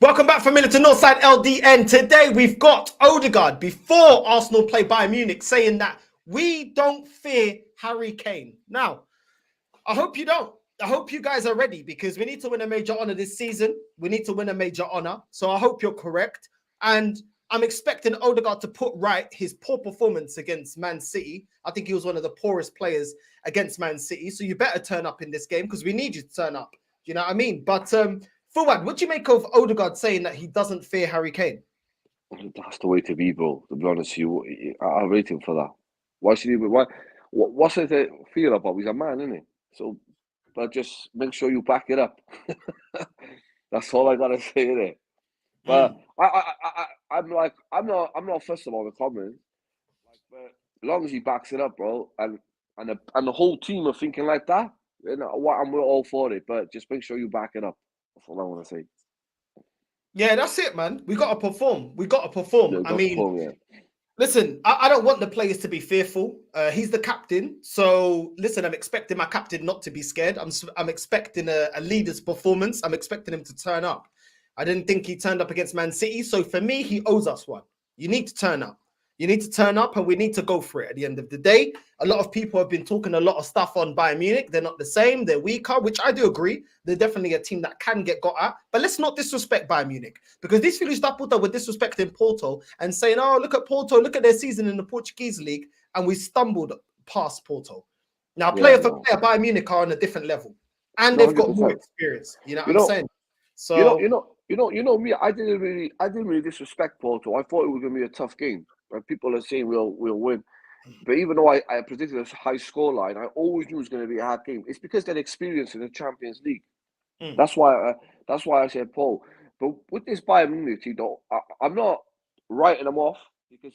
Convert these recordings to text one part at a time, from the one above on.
Welcome back from to Northside LDN. Today we've got Odegaard before Arsenal play Bayern Munich saying that we don't fear Harry Kane. Now, I hope you don't. I hope you guys are ready because we need to win a major honor this season. We need to win a major honor. So I hope you're correct. And I'm expecting Odegaard to put right his poor performance against Man City. I think he was one of the poorest players against Man City. So you better turn up in this game because we need you to turn up. Do you know what I mean? But Fullback, what do you make of Odegaard saying that he doesn't fear Harry Kane? That's the way to be, bro. To be honest with you, I rate him for that. Why should he? What's it to feel about? He's a man, isn't he? So, but just make sure you back it up. That's all I gotta say there. But I'm not fussed about the comments. But as long as he backs it up, bro, and the whole team are thinking like that, and we're all for it. But just make sure you back it up. That's all I want to say. Yeah, that's it, man. We got to perform. Yeah, listen, I don't want the players to be fearful. He's the captain. So, listen, I'm expecting my captain not to be scared. I'm expecting a leader's performance. I'm expecting him to turn up. I didn't think he turned up against Man City. So, for me, he owes us one. You need to turn up. You need to turn up and we need to go for it at the end of the day. A lot of people have been talking a lot of stuff on Bayern Munich. They're not the same. They're weaker, which I do agree. They're definitely a team that can get got at. But let's not disrespect Bayern Munich because these Filhos da Puta were disrespecting Porto and saying, oh, look at Porto. Look at their season in the Portuguese league. And we stumbled past Porto. Now, player for player, Bayern Munich are on a different level. And they've got more experience. You know what I'm saying? So you know me, I didn't really disrespect Porto. I thought it was gonna be a tough game. People are saying we'll win. But even though I predicted a high scoreline, I always knew it was going to be a hard game. It's because they're experienced in the Champions League. That's why I said Paul. But with this Bayern Munich, I'm not writing them off because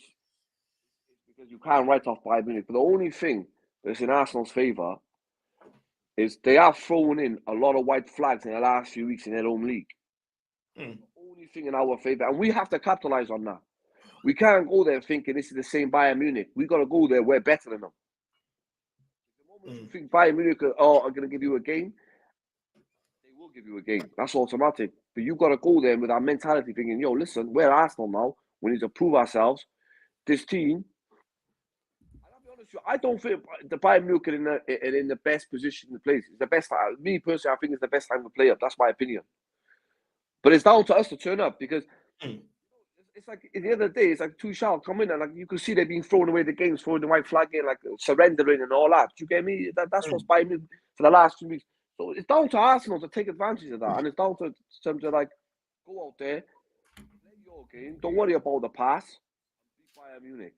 you can't write off Bayern Munich. But the only thing that's in Arsenal's favour is they have thrown in a lot of white flags in the last few weeks in their own league. The only thing in our favour, and we have to capitalise on that. We can't go there thinking this is the same Bayern Munich. We got to go there. We're better than them. The moment you think Bayern Munich are going to give you a game, they will give you a game. That's automatic. But you got to go there with that mentality thinking, yo, listen, we're Arsenal now. We need to prove ourselves. This team, I'll be honest with you, I don't feel the Bayern Munich are in the best position to play. It's the best time. Me personally, I think it's the best time to play up. That's my opinion. But it's down to us to turn up because it's like the other day, it's like Tuchel come in and like you can see they're being thrown away the games, throwing the white flag in, like surrendering and all that. You get me? That's what's Bayern Munich for the last 2 weeks. So it's down to Arsenal to take advantage of that, and it's down to them to like go out there, play your game. Don't worry about the pass. Beat Bayern Munich.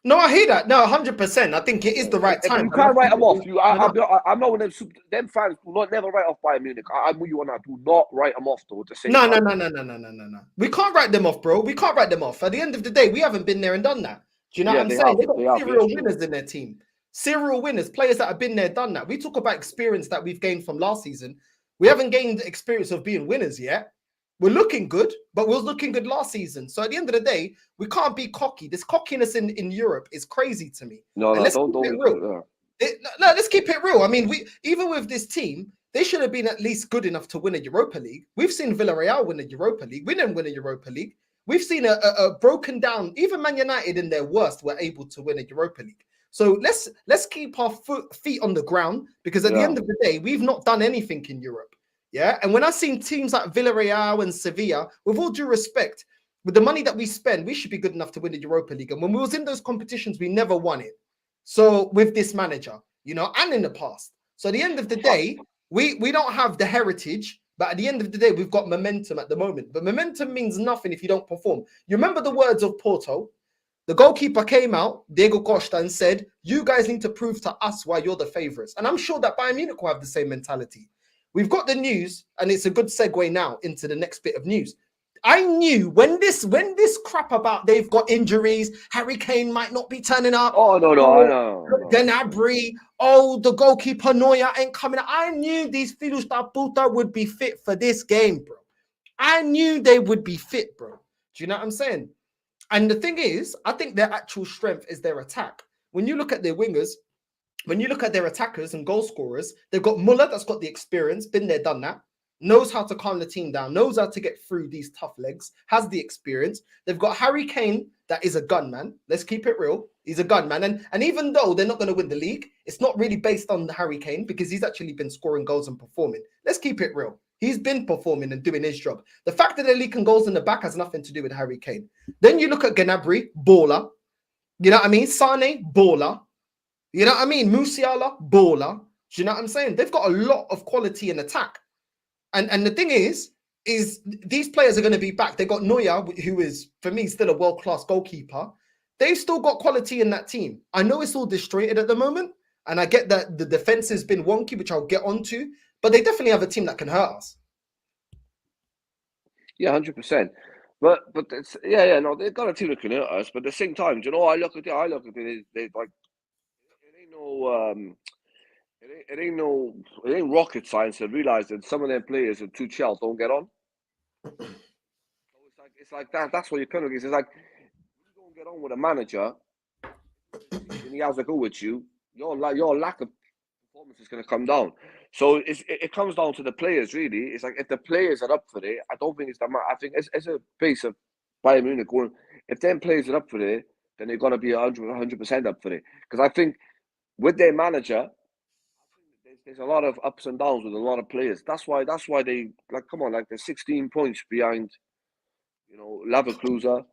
No, I hear that. No, 100%. I think it is the right time. You can't write them off. I'm not one of them fans do not never write off Bayern Munich. I'm with you on that. Do not write them off though. To say no. We can't write them off, bro. We can't write them off. At the end of the day, we haven't been there and done that. Do you know what I'm saying? They've got serial winners in their team. Serial winners, players that have been there, done that. We talk about experience that we've gained from last season. We haven't gained the experience of being winners yet. We're looking good, but we were looking good last season. So at the end of the day, we can't be cocky. This cockiness in Europe is crazy to me. Let's keep it real. I mean, even with this team, they should have been at least good enough to win a Europa League. We've seen Villarreal win a Europa League. We didn't win a Europa League. We've seen a broken down, even Man United in their worst were able to win a Europa League. So let's keep our feet on the ground because at the end of the day, we've not done anything in Europe. Yeah, and when I've seen teams like Villarreal and Sevilla, with all due respect, with the money that we spend, we should be good enough to win the Europa League. And when we was in those competitions, we never won it. So with this manager, and in the past. So at the end of the day, we don't have the heritage, but at the end of the day, we've got momentum at the moment. But momentum means nothing if you don't perform. You remember the words of Porto? The goalkeeper came out, Diego Costa, and said, you guys need to prove to us why you're the favourites. And I'm sure that Bayern Munich will have the same mentality. We've got the news, and it's a good segue now into the next bit of news. I knew when this crap about they've got injuries, Harry Kane might not be turning up. Oh, no. Gnabry, the goalkeeper Neuer ain't coming out. I knew these Filhos da Puta would be fit for this game, bro. I knew they would be fit, bro. Do you know what I'm saying? And the thing is, I think their actual strength is their attack. When you look at their wingers, when you look at their attackers and goal scorers, they've got Muller that's got the experience, been there, done that. knows how to calm the team down, knows how to get through these tough legs, has the experience. They've got Harry Kane, that is a gunman. Let's keep it real. He's a gunman. And even though they're not going to win the league, it's not really based on the Harry Kane because he's actually been scoring goals and performing. Let's keep it real. He's been performing and doing his job. The fact that they're leaking goals in the back has nothing to do with Harry Kane. Then you look at Gnabry, baller. You know what I mean? Sane, baller. You know what I mean? Musiala, baller. Do you know what I'm saying? They've got a lot of quality in attack. And the thing is these players are going to be back. They got Neuer, who is, for me, still a world-class goalkeeper. They've still got quality in that team. I know it's all disjointed at the moment, and I get that the defense has been wonky, which I'll get onto, but they definitely have a team that can hurt us. Yeah, 100%. But it's, no, they've got a team that can hurt us. But at the same time, you know, I look at it. They like, it ain't rocket science to realize that some of their players and Tuchel don't get on. So it's like that. That's what you're kind of. It's like you don't get on with a manager, and he has a go with you. Your lack of performance is going to come down. So it comes down to the players, really. It's like if the players are up for it, I don't think it's that much. I think it's a base of Bayern Munich going, if them players are up for it, then they've got to be 100% up for it. Because I think with their manager, there's a lot of ups and downs with a lot of players. That's why they, like, come on, like, they're 16 points behind, you know, Leverkusen.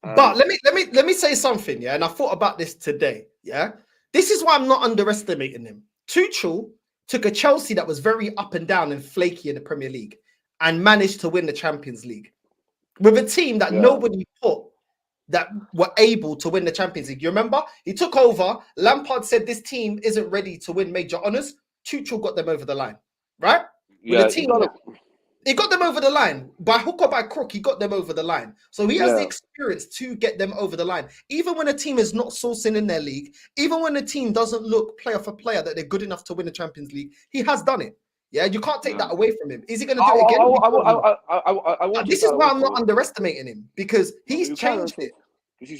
But let me say something, yeah. And I thought about this today, yeah. This is why I'm not underestimating him. Tuchel took a Chelsea that was very up and down and flaky in the Premier League and managed to win the Champions League with a team that nobody put that were able to win the Champions League. You remember? He took over. Lampard said this team isn't ready to win major honours. Tuchel got them over the line, right? With a team he got them over the line. By hook or by crook, he got them over the line. So he has the experience to get them over the line. Even when a team is not sourcing in their league, even when a team doesn't look player for player that they're good enough to win the Champions League, he has done it. Yeah, you can't take that away from him. Is he going to do it again? This is why I'm not underestimating him, because he's changed it.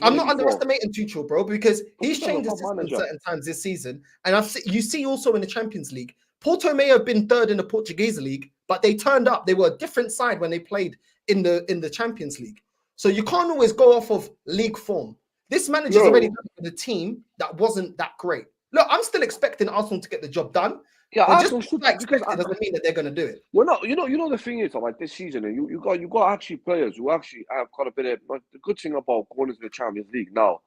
I'm not underestimating Tuchel, bro, because he's changed the system certain times this season. And you see also in the Champions League, Porto may have been third in the Portuguese league, but they turned up. They were a different side when they played in the Champions League. So you can't always go off of league form. This manager's already done it with a team that wasn't that great. Look, I'm still expecting Arsenal to get the job done. Yeah, Arsenal should, because it doesn't mean that they're going to do it. Well, no, you know the thing is, like, this season, you got actually players who actually have got a bit of. Like, the good thing about going into the Champions League now,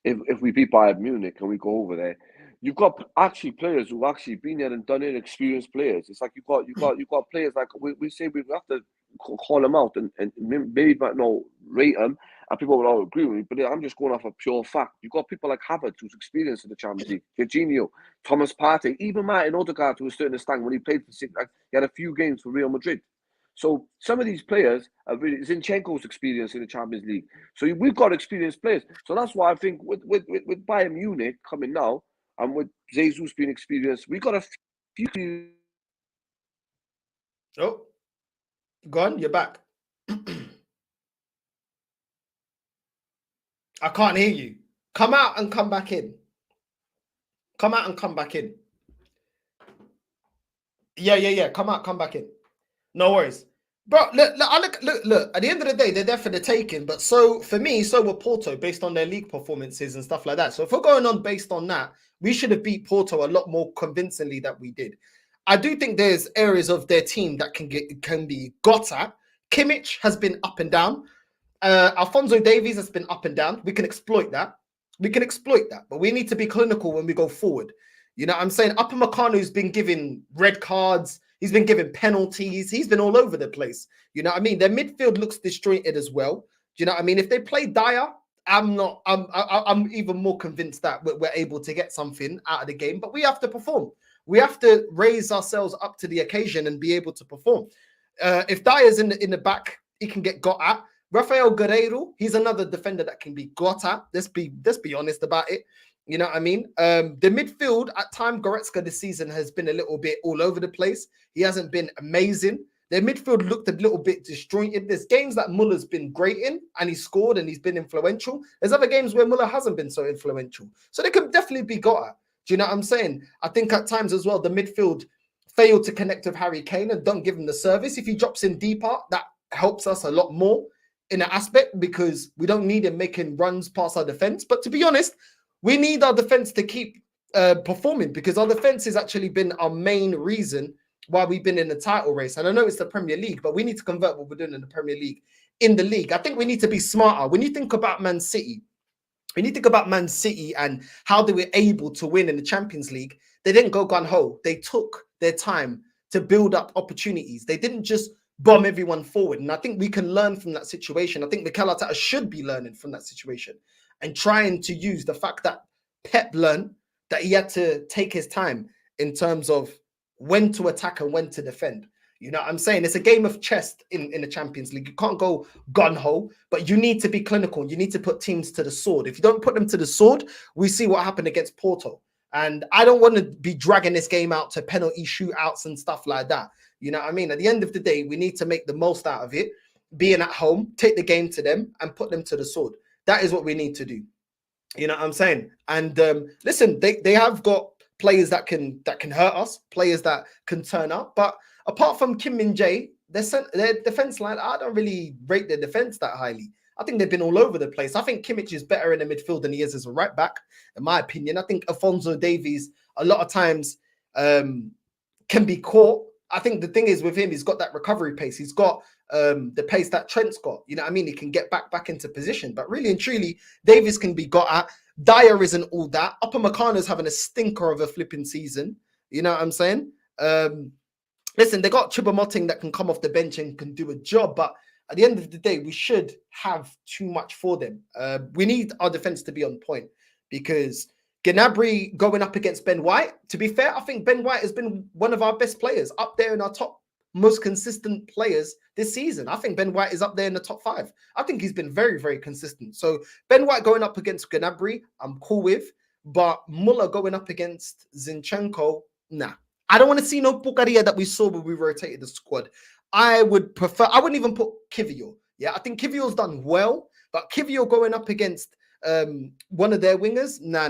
if we beat Bayern Munich and we go over there, you've got actually players who've actually been there and done it, experienced players. It's like you've got players like we say we have to call them out and maybe not rate them, and people will all agree with me, but I'm just going off a pure fact. You've got people like Havertz, who's experienced in the Champions League, Jorginho, Thomas Partey, even Martin Odegaard, to a certain extent, when he played for Six, he had a few games for Real Madrid. So some of these players are really Zinchenko's experience in the Champions League. So we've got experienced players. So that's why I think with Bayern Munich coming now, and with Jesus being experienced, we got a few. Oh, gone. You're back. I can't hear you. Come out and come back in. Come out and come back in. Yeah. Come out, come back in. No worries. Bro, look. At the end of the day, they're there for the taking. But so, for me, so were Porto, based on their league performances and stuff like that. So if we're going on based on that, we should have beat Porto a lot more convincingly than we did. I do think there's areas of their team that can be got at. Kimmich has been up and down. Alphonso Davies has been up and down. We can exploit that. But we need to be clinical when we go forward. You know what I'm saying? Upamecano's been given red cards. He's been given penalties. He's been all over the place. You know what I mean? Their midfield looks disjointed as well. Do you know what I mean? If they play Dyer, I'm even more convinced that we're able to get something out of the game. But we have to perform. We have to raise ourselves up to the occasion and be able to perform. If Dyer's in the back, he can get got at. Rafael Guerreiro, he's another defender that can be got at. Let's be honest about it. You know what I mean? The midfield, at time, Goretzka this season has been a little bit all over the place. He hasn't been amazing. Their midfield looked a little bit disjointed. There's games that Muller's been great in, and he's scored and he's been influential. There's other games where Muller hasn't been so influential. So they can definitely be got at. Do you know what I'm saying? I think at times as well, the midfield, fail to connect with Harry Kane and don't give him the service. If he drops in deeper, that helps us a lot more in an aspect because we don't need him making runs past our defense. But to be honest, we need our defense to keep performing because our defense has actually been our main reason why we've been in the title race. And I know it's the Premier League, but we need to convert what we're doing in the Premier League in the league. I think we need to be smarter. When you think about Man City, and how they were able to win in the Champions League, they didn't go gun-ho. They took their time to build up opportunities. They didn't just bomb everyone forward. And I think we can learn from that situation. I think Mikel Arteta should be learning from that situation and trying to use the fact that Pep learned that he had to take his time in terms of when to attack and when to defend. You know what I'm saying? It's a game of chess in the Champions League. You can't go gun-ho, but you need to be clinical. You need to put teams to the sword. If you don't put them to the sword, we see what happened against Porto. And I don't want to be dragging this game out to penalty shootouts and stuff like that. You know what I mean? At the end of the day, we need to make the most out of it, being at home, take the game to them and put them to the sword. That is what we need to do. You know what I'm saying? And listen, they have got players that can hurt us, players that can turn up. But apart from Kim Min-jae, their defense line, I don't really rate their defense that highly. I think they've been all over the place. I think Kimmich is better in the midfield than he is as a right back, in my opinion. I think Alphonso Davies, a lot of times, can be caught. I think the thing is with him, he's got that recovery pace. He's got the pace that Trent's got. You know what I mean? He can get back into position. But really and truly, Davies can be got at. Dyer isn't all that. Upper Meccano's having a stinker of a flipping season. You know what I'm saying? Listen, they got Choupo-Moting that can come off the bench and can do a job. But at the end of the day, we should have too much for them. We need our defense to be on point because Gnabry going up against Ben White, to be fair, I think Ben White has been one of our best players, up there in our top most consistent players this season. I think Ben White is up there in the top 5. I think he's been very, very consistent. So Ben White going up against Gnabry, I'm cool with. But Muller going up against Zinchenko, nah. I don't want to see no Bucaria that we saw when we rotated the squad. I would prefer, I wouldn't even put Kiwior. Yeah, I think Kiwior's done well, but Kiwior going up against one of their wingers, nah.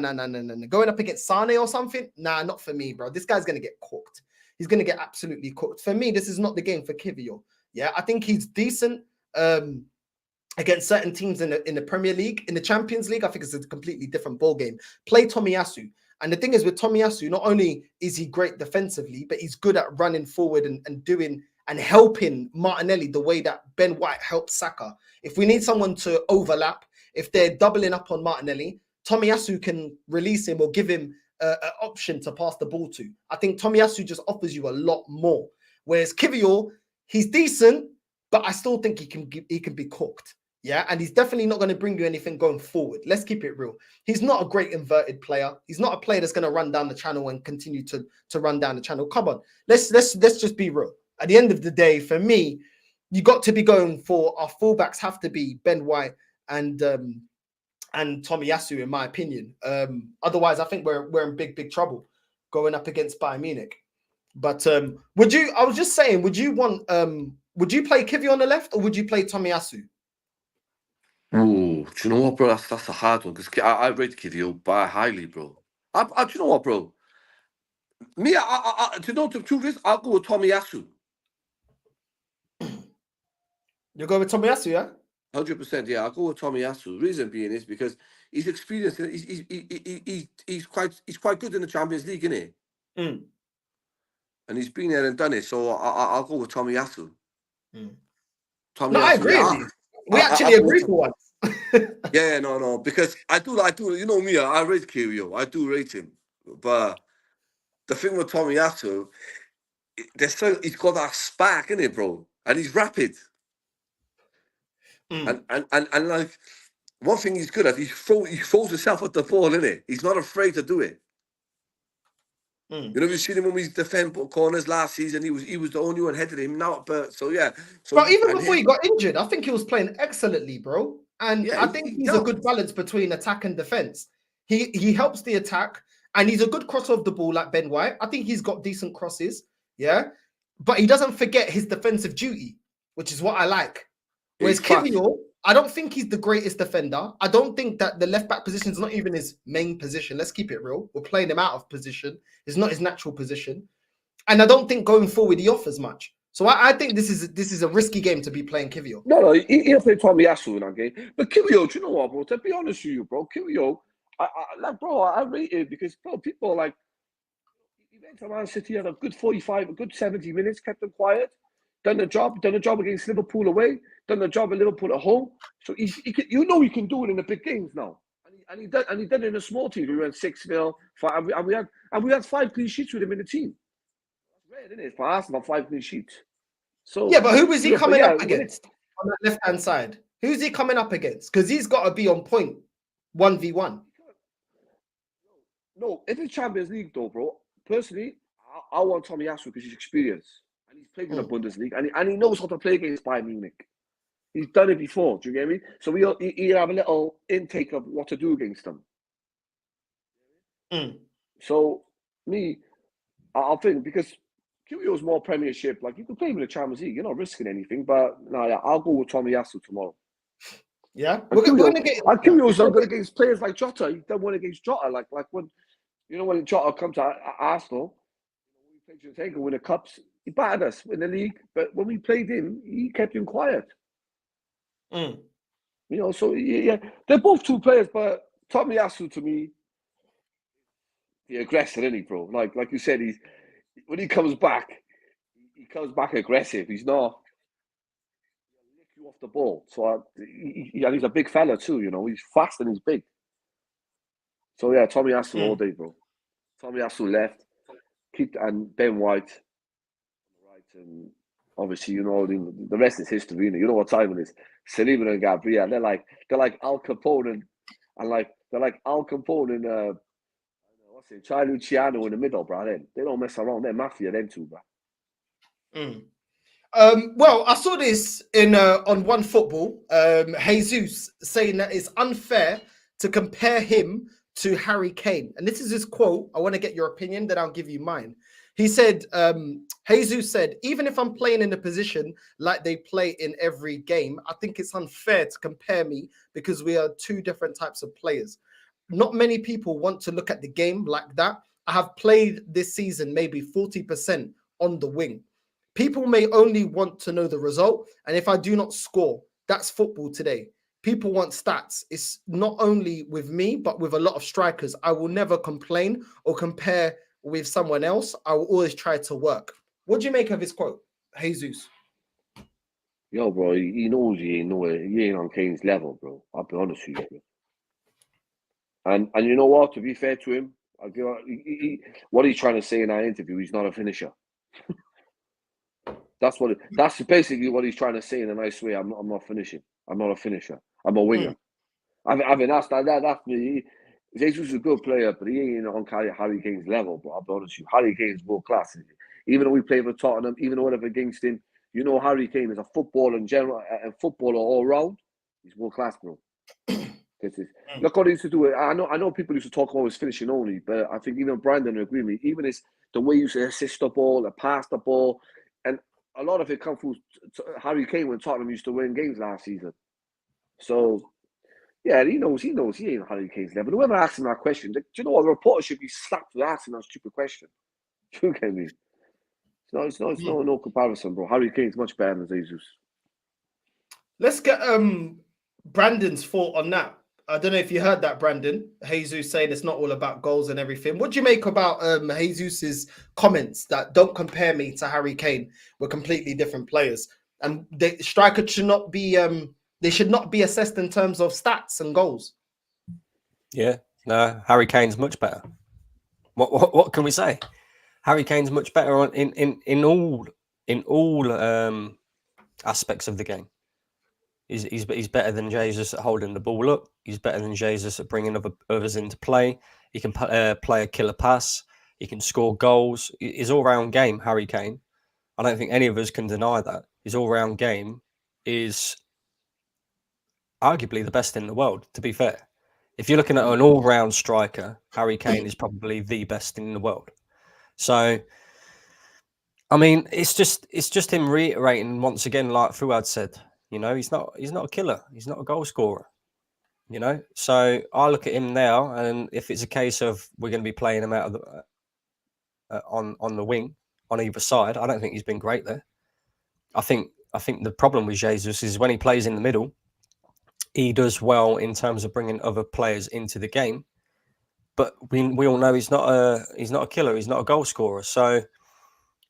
Going up against Sane or something, nah, not for me, bro. This guy's going to get cooked. He's going to get absolutely cooked. For me, this is not the game for Kiwior. Yeah, I think he's decent against certain teams in the Premier League. In the Champions League, I think it's a completely different ball game. Play Tomiyasu. And the thing is with Tomiyasu, not only is he great defensively, but he's good at running forward and doing and helping Martinelli the way that Ben White helps Saka. If we need someone to overlap, if they're doubling up on Martinelli, Tomiyasu can release him or give him an option to pass the ball to. I think Tomiyasu just offers you a lot more. Whereas Kiwior, he's decent, but I still think he can be cooked. Yeah, and he's definitely not going to bring you anything going forward. Let's keep it real. He's not a great inverted player. He's not a player that's going to run down the channel and continue to run down the channel. Come on, let's just be real. At the end of the day, for me, you got to be going for our fullbacks have to be Ben White and Tomiyasu, in my opinion. Otherwise, I think we're in big trouble going up against Bayern Munich. But I was just saying, would you play Kiwior on the left or would you play Tomiyasu? Oh, do you know what, bro? That's a hard one because I rate Kiwior by highly, bro. Do you know what, bro? Me, do you know the truth is, I'll go with Tomiyasu. You go with Tomiyasu, yeah? 100%, yeah. I'll go with Tomiyasu. Reason being is because he's experienced. He's quite good in the Champions League, isn't he? Mm. And he's been there and done it. So I'll go with Tomiyasu. Mm. Tomiyasu. No, I agree. Yeah. We actually agree for once. Yeah, no, because I do. You know me, I rate Kiwior. I do rate him, but the thing with Tomiyasu, he's got that spark in it, bro, and he's rapid. And like one thing he's good at, he throws himself at the ball, innit? He's not afraid to do it. You know, we've seen him when we defend corners last season. He was the only one headed him now, but so yeah. But even before he got injured, I think he was playing excellently, bro. And yeah, I think he's a good balance between attack and defense. He helps the attack, and he's a good crosser of the ball like Ben White. I think he's got decent crosses, yeah. But he doesn't forget his defensive duty, which is what I like. Whereas Kiwior, I don't think he's the greatest defender. I don't think that the left-back position is not even his main position. Let's keep it real. We're playing him out of position. It's not his natural position. and I don't think going forward he offers much. So I think this is a risky game to be playing Kiwior. No, he'll play Tomiyasu in that game. But Kiwior, do you know what, bro? To be honest with you, bro, Kiwior, I rate it because, bro, people are like, he went to Man City, had a good 45, a good 70 minutes, kept them quiet, done the job against Liverpool away, done the job at Liverpool at home. So he can, he can do it in the big games now. And he done it in a small team. We went 6-0, and we had 5 clean sheets with him in the team. That's rare, isn't it? For Arsenal, 5 clean sheets. So yeah, but who was he coming up against on that left-hand side? Who's he coming up against? Because he's got to be on point 1v1. No, if it's Champions League though, bro, personally, I want Tomiyasu because he's experienced. And he's played in the Bundesliga. And he knows how to play against Bayern Munich. He's done it before, do you get me? So he'll have a little intake of what to do against them. So, I think because Kiwior's more Premiership, like you can play him in the Champions League, you're not risking anything. But no, yeah, I'll go with Tomiyasu tomorrow. Yeah, we're going to get. Kiwior's done good against players like Jota. He's done one against Jota, like when when Jota comes to Arsenal, we played Jorginho win the cups. He battered us in the league, but when we played him, he kept him quiet. So yeah, they're both two players, but Tomiyasu to me, the aggressor, isn't he, bro? Like you said, when he comes back aggressive. He's not lick you off the ball. So and he's a big fella too. He's fast and he's big. So yeah, Tomiyasu all day, bro. Tomiyasu left, and Ben White right, and obviously the rest is history. You know what time it is. Saliba and Gabriel, they're like Al Capone and they're like Al Capone and Chai Luciano in the middle, bro. They don't mess around. They're mafia, them two, bro. Well, I saw this on One Football. Jesus saying that it's unfair to compare him to Harry Kane, and this is his quote. I want to get your opinion, then I'll give you mine. He said, Jesus said, even if I'm playing in a position like they play in every game, I think it's unfair to compare me because we are 2 different types of players. Not many people want to look at the game like that. I have played this season maybe 40% on the wing. People may only want to know the result. And if I do not score, that's football today. People want stats. It's not only with me, but with a lot of strikers. I will never complain or compare with someone else. I will always try to work. What do you make of his quote, Jesus? Yo, bro, he knows he ain't nowhere. He ain't on Kane's level, bro. I'll be honest with you. And you know what? To be fair to him, what he's trying to say in that interview, he's not a finisher. That's basically what he's trying to say in a nice way. I'm not finishing. I'm not a finisher. I'm a winger. I mean, that's me. Jesus is a good player, but he ain't on Harry Kane's level. But I'll be honest with you, Harry Kane's world class. Even though we play for Tottenham, even though whatever against him, Harry Kane is a footballer in general, a footballer all round. He's world class, bro. Look what he used to do. I know people used to talk about his finishing only, but I think even Brandon will agree with me. Even the way you used to assist the ball, the pass the ball, and a lot of it comes through Harry Kane when Tottenham used to win games last season. So, yeah, he knows he ain't Harry Kane's level. Whoever asks him that question, do you know what? The reporter should be slapped for asking that stupid question. Do you get me? It's no comparison, bro. Harry Kane's much better than Jesus. Let's get Brandon's thought on that. I don't know if you heard that, Brandon. Jesus saying it's not all about goals and everything. What do you make about Jesus's comments that don't compare me to Harry Kane? We're completely different players, and the striker should not be. They should not be assessed in terms of stats and goals. Yeah, no, Harry Kane's much better. What can we say? Harry Kane's much better in all aspects of the game. He's better than Jesus at holding the ball up. He's better than Jesus at bringing others into play. He can play a killer pass. He can score goals. His all-round game, Harry Kane, I don't think any of us can deny that. His all-round game is arguably the best in the world, to be fair. If you're looking at an all-round striker, Harry Kane is probably the best in the world. So, I mean, it's just him reiterating once again, like Fuad said, he's not a killer. He's not a goal scorer. So I look at him now, and if it's a case of we're going to be playing him out of the on the wing, on either side. I don't think he's been great there. I think the problem with Jesus is when he plays in the middle, he does well in terms of bringing other players into the game. But we all know he's not a killer. He's not a goal scorer. So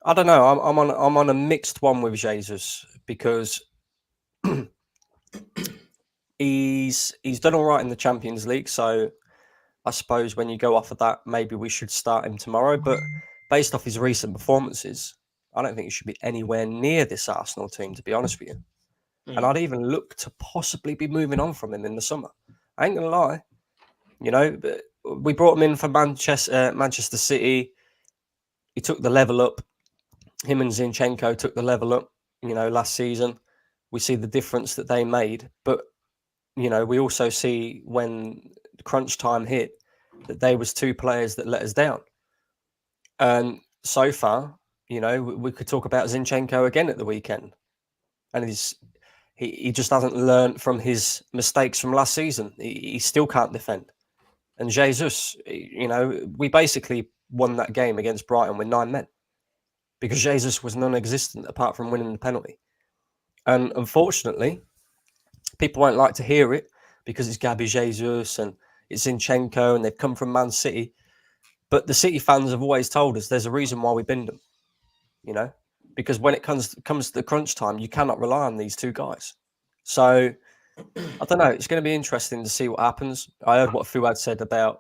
I don't know. I'm on a mixed one with Jesus because he's done all right in the Champions League. So I suppose when you go off of that, maybe we should start him tomorrow. But based off his recent performances, I don't think he should be anywhere near this Arsenal team, to be honest with you. And I'd even look to possibly be moving on from him in the summer. I ain't gonna lie. You know, we brought him in for Manchester City. He took the level up. Him and Zinchenko took the level up, you know, last season. We see the difference that they made. But, you know, we also see when crunch time hit that they was two players that let us down. And so far, you know, we could talk about Zinchenko again at the weekend. And he just hasn't learned from his mistakes from last season. He still can't defend. And Jesus, you know, we basically won that game against Brighton with 9 men because Jesus was non-existent apart from winning the penalty. And unfortunately, people won't like to hear it because it's Gabby Jesus and it's Zinchenko and they've come from Man City. But the City fans have always told us there's a reason why we binned them, you know, because when it comes to the crunch time, you cannot rely on these two guys. So I don't know. It's going to be interesting to see what happens. I heard what Fuad said about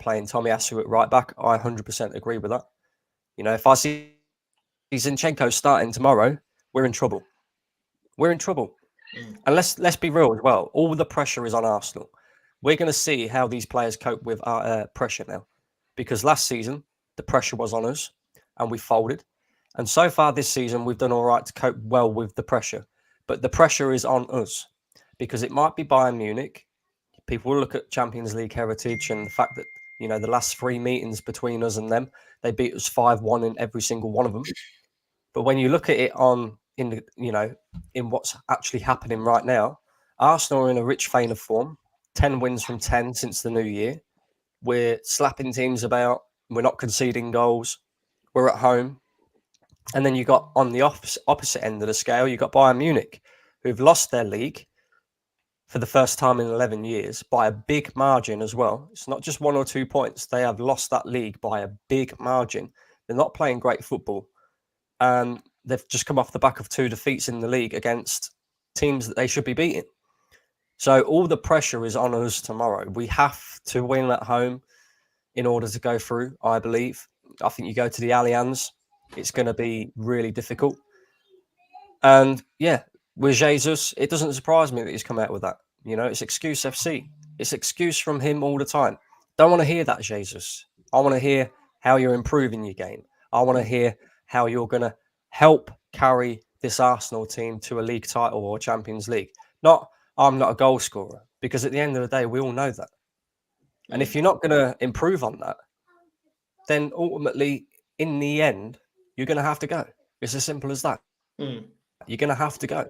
playing Tomiyasu at right back. I 100% agree with that. You know, if I see Zinchenko starting tomorrow, we're in trouble. We're in trouble. And let's be real as well. All the pressure is on Arsenal. We're going to see how these players cope with our pressure now. Because last season, the pressure was on us and we folded. And so far this season, we've done all right to cope well with the pressure. But the pressure is on us. Because it might be Bayern Munich. People will look at Champions League heritage and the fact that, you know, the last 3 meetings between us and them, they beat us 5-1 in every single one of them. But when you look at it in what's actually happening right now, Arsenal are in a rich vein of form. 10 wins from 10 since the new year. We're slapping teams about. We're not conceding goals. We're at home. And then you got on the opposite end of the scale, you got Bayern Munich, who've lost their league for the first time in 11 years by a big margin as well. It's not just 1 or 2 points. They have lost that league by a big margin. They're not playing great football. And they've just come off the back of 2 defeats in the league against teams that they should be beating. So all the pressure is on us tomorrow. We have to win at home in order to go through, I believe. I think you go to the Allianz, it's going to be really difficult. And yeah, with Jesus, it doesn't surprise me that he's come out with that. You know, it's excuse FC. It's excuse from him all the time. Don't want to hear that, Jesus. I want to hear how you're improving your game. I want to hear how you're going to help carry this Arsenal team to a league title or Champions League. Not, I'm not a goal scorer, because at the end of the day, we all know that. And if you're not going to improve on that, then ultimately, in the end, you're going to have to go. It's as simple as that. You're going to have to go.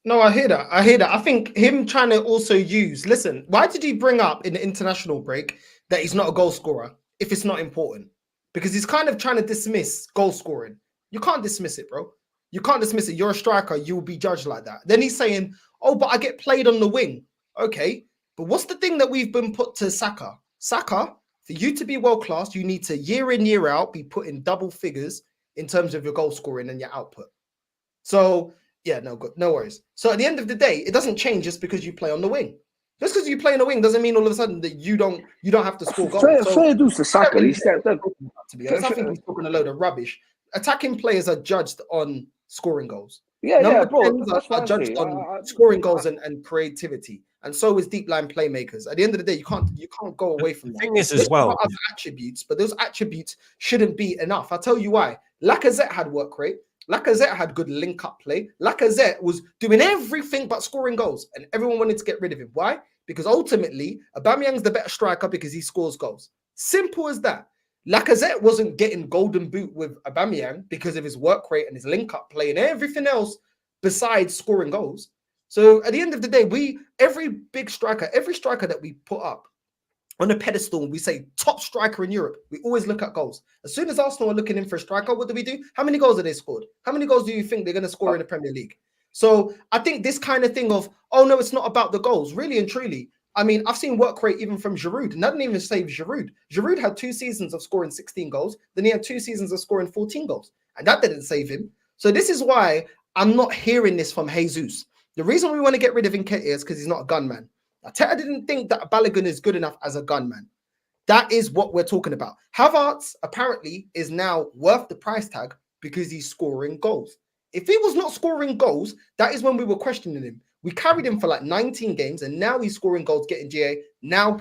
No, I hear that. I think him trying to also listen, why did he bring up in the international break that he's not a goal scorer if it's not important? Because he's kind of trying to dismiss goal scoring. You can't dismiss it, bro. You can't dismiss it. You're a striker. You will be judged like that. Then he's saying, oh, but I get played on the wing. Okay, but what's the thing that we've been put to Saka? Saka, for you to be world-class, you need to year in, year out, be put in double figures in terms of your goal scoring and your output. So, yeah, no worries. So at the end of the day, it doesn't change just because you play on the wing. Just because you play on the wing doesn't mean all of a sudden that you don't have to score goals. Fair dues to Saka. He stepped up. To be honest, I think he's talking a load of rubbish. Attacking players are judged on scoring goals. Bro. Are judged on scoring goals and creativity, and so is deep line playmakers. At the end of the day, you can't go away from that. The thing is as well, other attributes, but those attributes shouldn't be enough. I'll tell you why. Lacazette had work rate. Lacazette had good link-up play. Lacazette was doing everything but scoring goals, and everyone wanted to get rid of him. Why? Because ultimately, Aubameyang's the better striker because he scores goals. Simple as that. Lacazette wasn't getting golden boot with Aubameyang because of his work rate and his link-up play and everything else besides scoring goals. So at the end of the day, every striker that we put up, on a pedestal, we say top striker in Europe, we always look at goals. As soon as Arsenal are looking in for a striker, what do? How many goals have they scored? How many goals do you think they're going to score in the Premier League? So I think this kind of thing of, oh no, it's not about the goals, really and truly. I mean, I've seen work rate even from Giroud, and that didn't even save Giroud. Giroud had 2 seasons of scoring 16 goals, then he had 2 seasons of scoring 14 goals, and that didn't save him. So this is why I'm not hearing this from Jesus. The reason we want to get rid of Nketiah is because he's not a gunman. Arteta didn't think that Balogun is good enough as a gunman. That is what we're talking about. Havertz apparently is now worth the price tag because he's scoring goals. If he was not scoring goals, that is when we were questioning him. We carried him for like 19 games and now he's scoring goals, getting GA. Now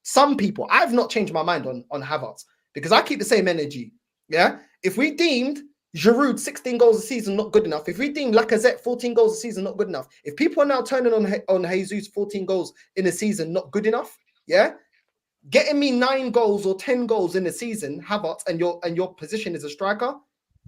some people, I've not changed my mind on Havertz because I keep the same energy. Yeah. If we deemed Giroud 16 goals a season not good enough, if we deemed Lacazette 14 goals a season not good enough, if people are now turning on Jesus 14 goals in a season not good enough, yeah, getting me 9 goals or 10 goals in a season, Havertz, and your position is a striker,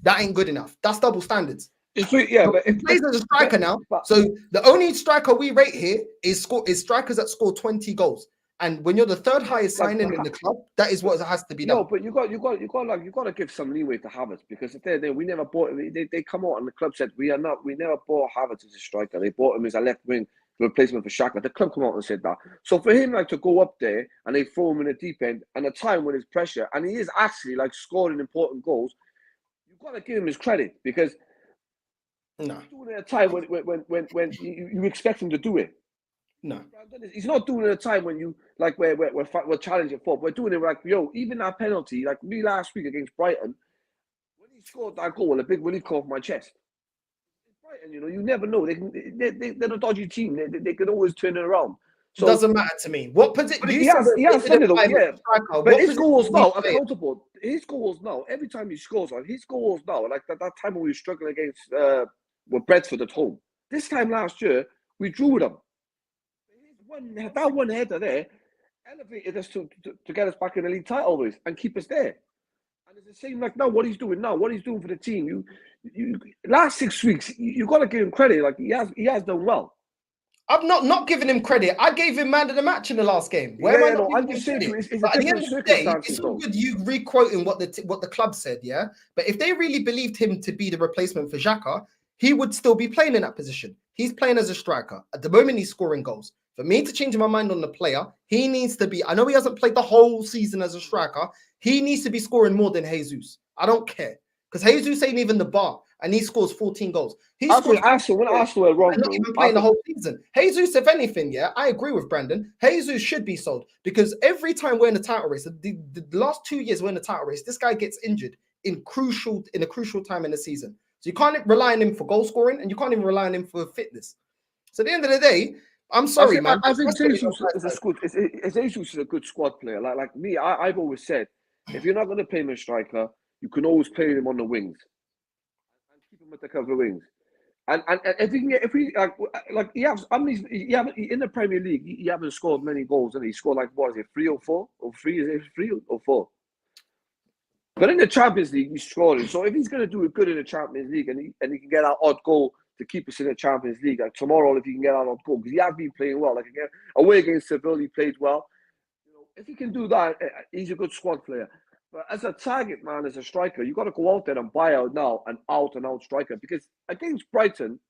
that ain't good enough. That's double standards. But he plays as a striker now. So the only striker we rate here is strikers that score 20 goals. And when you're the 3rd highest signing in the club, that is what has to be done. No, but you got to give some leeway to Havertz because we never bought him. They come out and the club said we never bought Havertz as a striker. They bought him as a left wing replacement for Saka. The club come out and said that. So for him to go up there and they throw him in the deep end and a time when there's pressure and he is actually scoring important goals, you've got to give him his credit because he's doing it at a time when you expect him to do it. No, he's not doing it at a time when you we're challenging for. We're doing it even that penalty, me last week against Brighton, when he scored that goal, a big relief call off my chest. Brighton, you never know. They're a dodgy team. They can always turn it around. So it doesn't matter to me. What position? He has done it though, yeah. But his goals now are accountable. His goals now, every time he scores his goals now, like that time when we were struggling against with Brentford at home. This time last year, we drew with them. That one header there elevated us to get us back in the league title race and keep us there. And it's the same now what he's doing now, what he's doing for the team. You last 6 weeks, you got to give him credit. He has done well. I've not given him credit. I gave him man of the match in the last game. I'm just saying to you, it's at the end of the day, it's all good you re-quoting what the club said, yeah? But if they really believed him to be the replacement for Xhaka, he would still be playing in that position. He's playing as a striker. At the moment, he's scoring goals. For me to change my mind on the player, he needs to be, I know he hasn't played the whole season as a striker. He needs to be scoring more than Jesus. I don't care. Because Jesus ain't even the bar. And he scores 14 goals. When Arsenal wrong, not even playing the whole season. Jesus, if anything, yeah, I agree with Brandon. Jesus should be sold because every time we're in the title race, the last 2 years we're in the title race, this guy gets injured in a crucial time in the season. So you can't rely on him for goal scoring, and you can't even rely on him for fitness. So at the end of the day, I'm sorry, man. I think Jesus is a good squad player. Like me, I've always said, if you're not going to play him as striker, you can always play him on the wings and keep him at the cover wings. And if we in the Premier League, he haven't scored many goals, and he scored 3 or 4 or 3 is it 3 or 4. But in the Champions League, he's scoring. So if he's going to do it good in the Champions League and he can get that odd goal to keep us in the Champions League, like tomorrow, if he can get out on goal, because he has been playing well. Again, away against Seville, he played well. If he can do that, he's a good squad player. But as a target man, as a striker, you got to go out there and buy out now an out-and-out striker. Because against Brighton,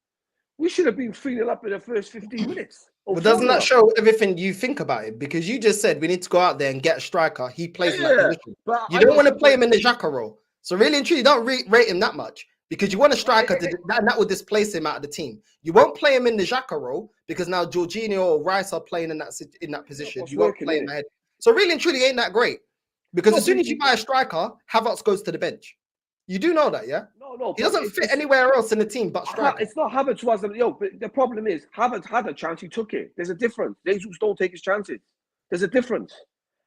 we should have been 3-0 up in the first 15 minutes. But doesn't that show everything you think about it? Because you just said we need to go out there and get a striker. He plays in that position. You don't want to play him in the Xhaka role. So really and truly, don't rate him that much. Because you want a striker that will displace him out of the team. You won't play him in the Xhaka role because now Jorginho or Rice are playing in that position. You won't play him ahead. So really and truly, ain't that great? Because as soon as you buy a striker, Havertz goes to the bench. You do know that, yeah? No. He doesn't fit anywhere else in the team but striker. It's not Havertz who has them. But the problem is Havertz had a chance. He took it. There's a difference. Jesus don't take his chances. There's a difference.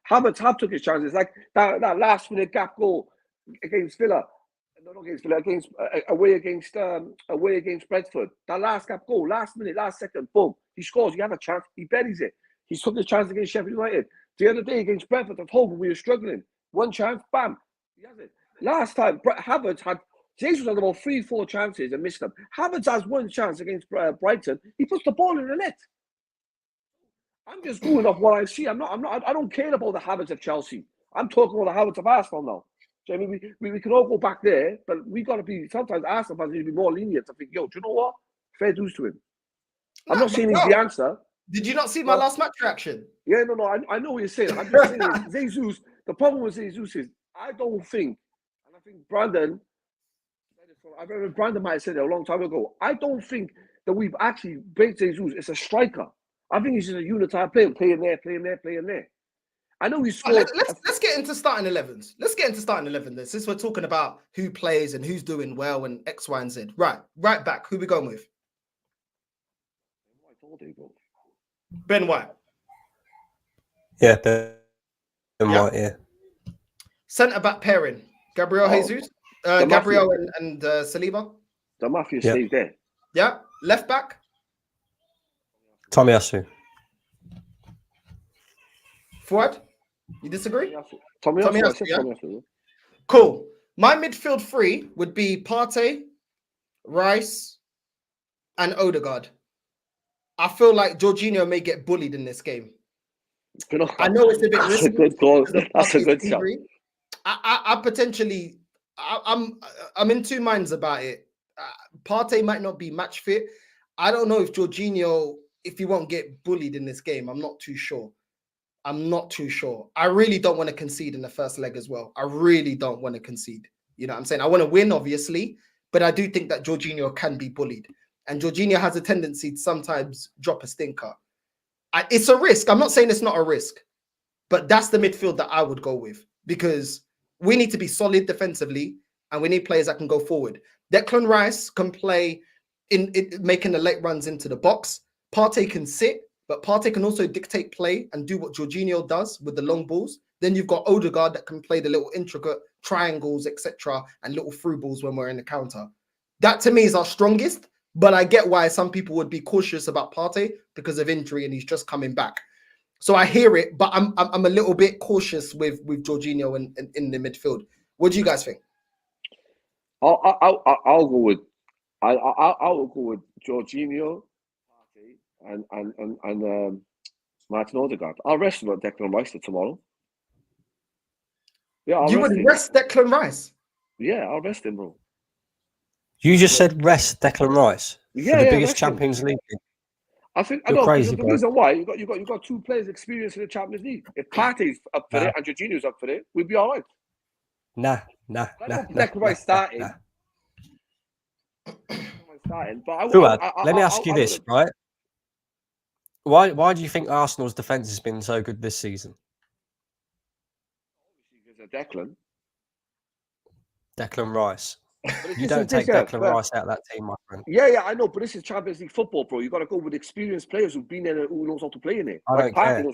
Havertz took his chances. Like that last minute gap goal against Villa. Not against Villa, away against Brentford. That last gap goal, last minute, last second, boom. He scores. He had a chance. He buries it. He took his chance against Sheffield United. The other day against Brentford at home, we were struggling. One chance, bam. He has it. Last time, Havertz had, Jesus had about 3-4 chances and missed them. Havertz has one chance against Brighton. He puts the ball in the net. I'm just going off what I see. I don't care about the Havertz of Chelsea. I'm talking about the Havertz of Arsenal now. So, I mean, we can all go back there, but we got to be, sometimes Arsenal fans need to be more lenient to think, yo, do you know what? Fair dues to him. I'm not saying he's the answer. Did you not see my last match reaction? Yeah, no, I know what you're saying. I'm just saying, Jesus, the problem with Jesus is, I don't think, and I think Brandon, I remember Brandon might have said it a long time ago, I don't think that we've actually baked Jesus as a striker. I think he's just a unitary player, playing there. I know he scored. Let's get into starting 11s. Let's get into starting 11. Since we're talking about who plays and who's doing well and X, Y, and Z. Right back. Who we going with? Ben White. Yeah, Ben White. Yeah. Centre back pairing: Gabriel Jesus, Gabriel and Saliba. The Mafia stays there. Yeah. Left back: Tomiyasu. Forward? You disagree? Tomiyasu. Yeah? Cool. My midfield three would be Partey, Rice, and Odegaard. I feel like Jorginho may get bullied in this game. I know it's a bit risky. That's a good call. That's a good shot. I potentially, I'm in two minds about it. Partey might not be match fit. I don't know if Jorginho, if he won't get bullied in this game. I'm not too sure. I really don't want to concede in the first leg as well. I really don't want to concede. You know what I'm saying? I want to win, obviously, but I do think that Jorginho can be bullied. And Jorginho has a tendency to sometimes drop a stinker. It's a risk. I'm not saying it's not a risk, but that's the midfield that I would go with because we need to be solid defensively and we need players that can go forward. Declan Rice can play in making the late runs into the box. Partey can sit, but Partey can also dictate play and do what Jorginho does with the long balls. Then you've got Odegaard that can play the little intricate triangles, etc., and little through balls when we're in the counter. That to me is our strongest, but I get why some people would be cautious about Partey because of injury and he's just coming back. So I hear it, but I'm a little bit cautious with Jorginho in the midfield. What do you guys think? I'll go with Jorginho, and Martin Odegaard. I'll rest him at Declan Rice for tomorrow. Yeah, you would rest Declan Rice? Yeah, I'll rest him, bro. You just said rest Declan Rice for the biggest Champions League. I think I know crazy, the reason why you got two players experienced in the Champions League. If Partey's up for it and Jorginho's up for it, we'd be all right. Nah. Declan Rice starting. But let me ask you this, right? Why do you think Arsenal's defence has been so good this season? Obviously, because of Declan Rice. You don't take Declan Rice out of that team, my friend. Yeah, I know, but this is Champions League football, bro. You got to go with experienced players who've been there, who knows how to play in it. I don't care.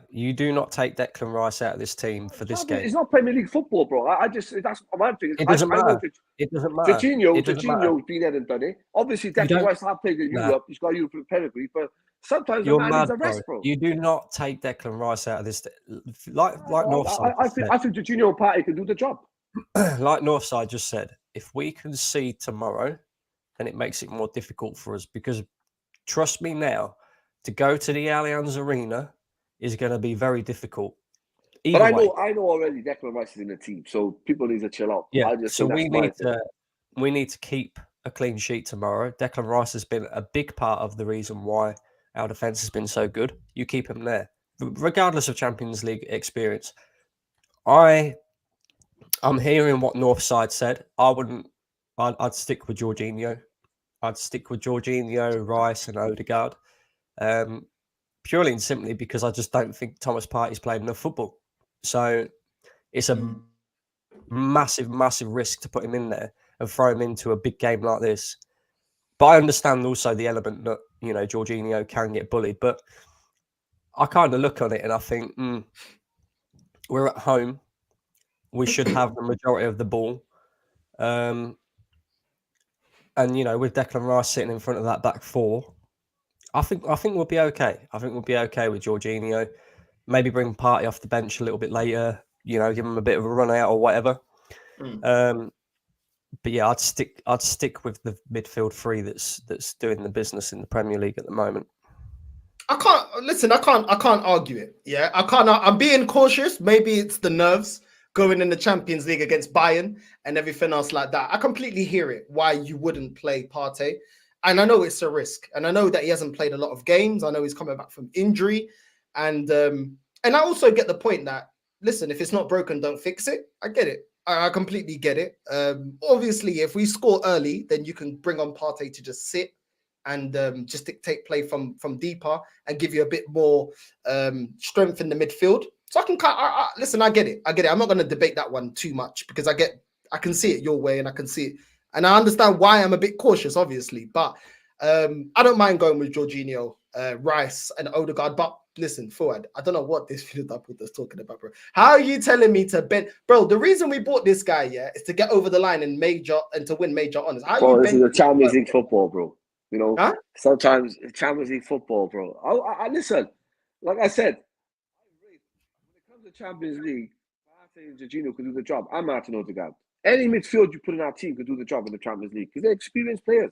You do not take Declan Rice out of this team for this game. It's not Premier League football, bro. That's my thing. It doesn't matter. It doesn't matter. Jorginho's been there and done it. Obviously, Declan Rice has played in Europe. He's got European pedigree, but sometimes the man needs a rest, bro. You do not take Declan Rice out of this. Like Northside. I think Jorginho and Partey can do the job. Like Northside just said, if we concede tomorrow, then it makes it more difficult for us because trust me to go to the Allianz Arena is going to be very difficult. But I know already Declan Rice is in the team, so people need to chill out. Yeah, so we need to keep a clean sheet tomorrow. Declan Rice has been a big part of the reason why our defence has been so good. You keep him there, regardless of Champions League experience. I'm hearing what Northside said. I'd stick with Jorginho. I'd stick with Jorginho, Rice, and Odegaard. Purely and simply because I just don't think Thomas Partey's played enough football. So it's a massive, massive risk to put him in there and throw him into a big game like this. But I understand also the element that, Jorginho can get bullied. But I kind of look on it and I think, we're at home. We should have the majority of the ball. And, with Declan Rice sitting in front of that back four, I think we'll be okay. I think we'll be okay with Jorginho. Maybe bring Partey off the bench a little bit later, give him a bit of a run out or whatever. But yeah, I'd stick with the midfield three that's doing the business in the Premier League at the moment. I can't listen. I can't argue it. Yeah, I can't. I'm being cautious. Maybe it's the nerves going in the Champions League against Bayern and everything else like that. I completely hear it. Why you wouldn't play Partey, and I know it's a risk, and I know that he hasn't played a lot of games. I know he's coming back from injury, and I also get the point that listen, if it's not broken, don't fix it. I get it. I completely get it. Obviously, if we score early, then you can bring on Partey to just sit and just dictate play from deeper and give you a bit more strength in the midfield. So I can listen. I get it. I'm not going to debate that one too much because I can see it your way and I can see it, and I understand why I'm a bit cautious, obviously. But I don't mind going with Jorginho, Rice, and Odegaard. But listen, forward. I don't know what this field up with us talking about, bro. How are you telling me to bend, bro? The reason we bought this guy, yeah, is to get over the line and to win major honors. This is a Champions League football, bro. You know, sometimes Champions League football, bro. I listen. Like I said, when it comes to Champions League, Partey and Jorginho could do the job. I'm Martin Odegaard. Any midfield you put in our team could do the job in the Champions League because they're experienced players.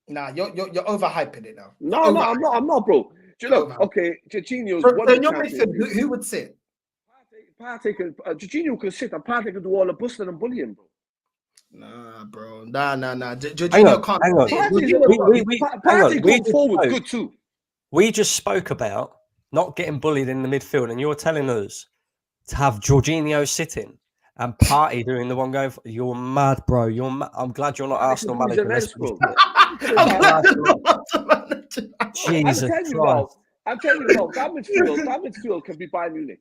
Nah, you're overhyping it now. No, I'm not, bro. Look, okay, Jorginho's one of the midfield. Who would sit? Partey can. Jorginho can sit, and Partey can do all the busting and bullying, bro. Nah, bro. Nah. Jorginho can't. Partey going forward good too. We just spoke about not getting bullied in the midfield, and you're telling us to have Jorginho sitting and Partey doing the one going. You're mad, bro. You're mad. I'm glad you're not Arsenal manager. Jesus Christ. I'm telling you, that midfield can be Bayern Munich.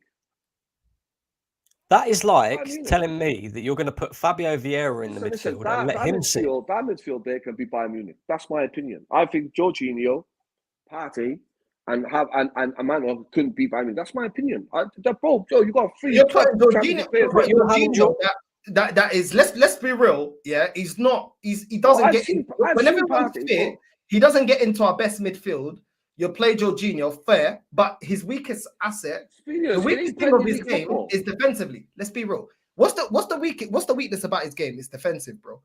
That is like telling me that you're going to put Fabio Vieira in the midfield and let him sit. That midfield there can be Bayern Munich. That's my opinion. I think Jorginho, Partey, and Emmanuel couldn't be Bayern Munich. That's my opinion. Bro, Joe, you got three. You're putting Jorginho. That is. Let's be real. Yeah, he's not. He doesn't get. Whenever he's fit, he doesn't get into our best midfield. You play Jorginho, fair, but his weakest asset, the weakest thing of his game is defensively. Let's be real. What's the weakness about his game? It's defensive, bro.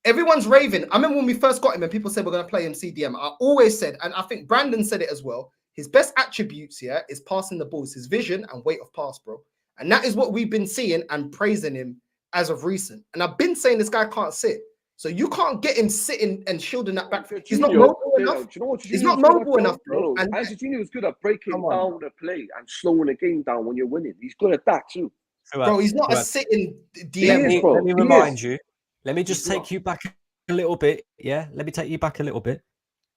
Everyone's raving. I remember when we first got him and people said we're going to play him CDM. I always said, and I think Brandon said it as well, his best attributes here is passing the balls, his vision and weight of pass, bro. And that is what we've been seeing and praising him as of recent. And I've been saying this guy can't sit. So you can't get him sitting and shielding that back. He's not mobile enough. He's not mobile enough, bro. And Jorginho is good at breaking down the play and slowing the game down when you're winning. He's good at that too. Bro, he's not a sitting DM. Let me remind you. Let me just take you back a little bit. Yeah, let me take you back a little bit.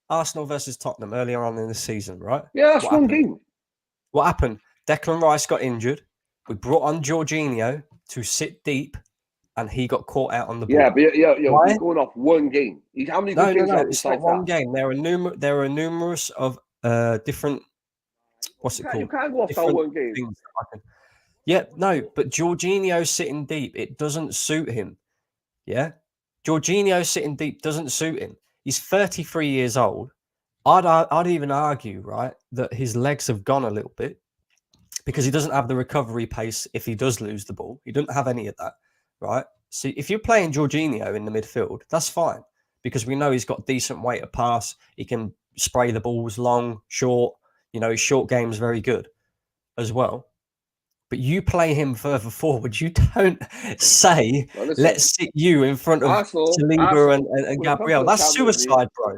Arsenal versus Tottenham earlier on in the season, right? Yeah, that's one game. What happened? Declan Rice got injured. We brought on Jorginho to sit deep. And he got caught out on the ball. Yeah, but he's going off one game. How many games? No, it's not one game. There are numerous of different. What's it called? You can't go off that one game. Yeah, no, but Jorginho sitting deep, it doesn't suit him. Yeah, Jorginho sitting deep doesn't suit him. He's 33 years old. I'd even argue, right, that his legs have gone a little bit because he doesn't have the recovery pace if he does lose the ball. He doesn't have any of that. Right. So if you're playing Jorginho in the midfield, that's fine because we know he's got decent weight of pass. He can spray the balls long, short. You know, his short game is very good as well. But you play him further forward. You don't say, let's sit you in front of Saliba and Gabriel. That's suicide, bro.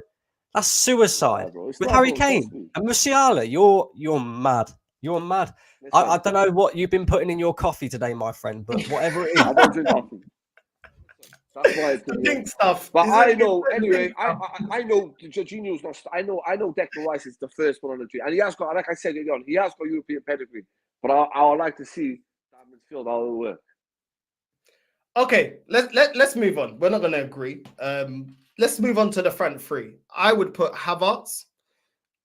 That's suicide. With Harry Kane and Musiala, you're mad. You're mad. I don't know what you've been putting in your coffee today, my friend, but whatever it is. I don't drink coffee. That's why it's pink stuff. But I know, anyway, I know Jorginho's not. I know Declan Rice is the first one on the tree. And he has got, like I said earlier on, he has got European pedigree. But I would like to see that midfield how it will work. Okay, let's move on. We're not going to agree. Let's move on to the front three. I would put Havertz.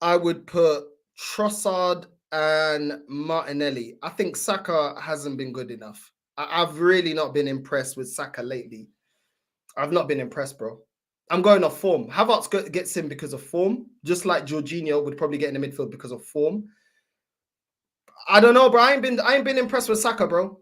I would put Trossard and Martinelli. I think Saka hasn't been good enough. I've really not been impressed with Saka lately. I've not been impressed, bro. I'm going off form. Havertz gets in because of form, just like Jorginho would probably get in the midfield because of form. I don't know, bro. I ain't been impressed with Saka, bro.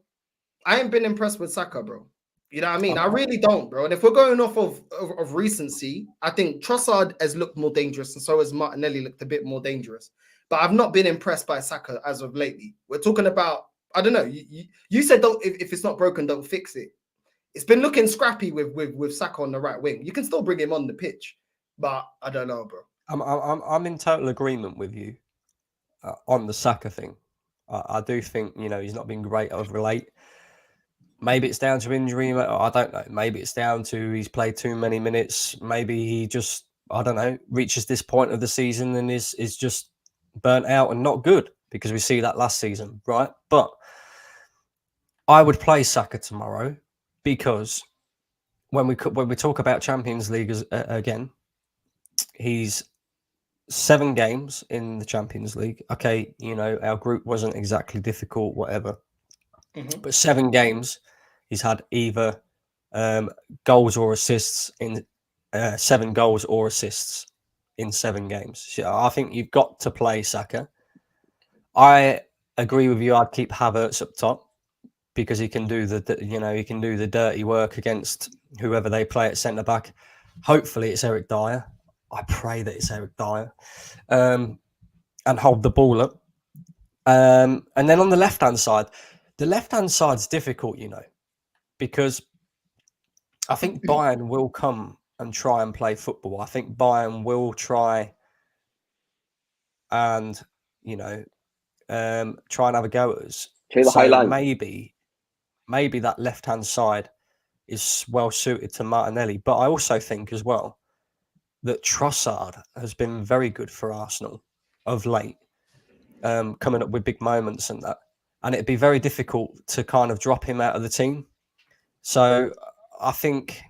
I ain't been impressed with Saka, bro. You know what I mean? I really don't, bro. And if we're going off of recency, I think Trossard has looked more dangerous, and so has Martinelli looked a bit more dangerous. but I've not been impressed by Saka as of lately. We're talking about, I don't know. You said don't, if it's not broken, don't fix it. It's been looking scrappy with Saka on the right wing. You can still bring him on the pitch, but I don't know, bro. I'm in total agreement with you on the Saka thing. I do think, you know, he's not been great of late. Maybe it's down to injury. I don't know. Maybe it's down to he's played too many minutes. Maybe he just, I don't know, reaches this point of the season and is just burnt out and not good, because we see that last season, right? But I would play Saka tomorrow, because when we talk about Champions League again, he's 7 games in the Champions League. Okay, you know, our group wasn't exactly difficult, whatever. But 7 games, he's had either goals or assists in 7 goals or assists in 7 games. So I think you've got to play Saka. I agree with you. I'd keep Havertz up top, because he can do he can do the dirty work against whoever they play at centre back. Hopefully, it's Eric Dyer. I pray that it's Eric Dyer, and hold the ball up. And then on the left-hand side, the left-hand side's difficult, you know, because I think Bayern will come and try and play football. I think Bayern will try and, you know, try and have a go at us. So maybe that left-hand side is well suited to Martinelli. But I also think as well that Trossard has been very good for Arsenal of late, coming up with big moments and that. And it'd be very difficult to kind of drop him out of the team. So I think,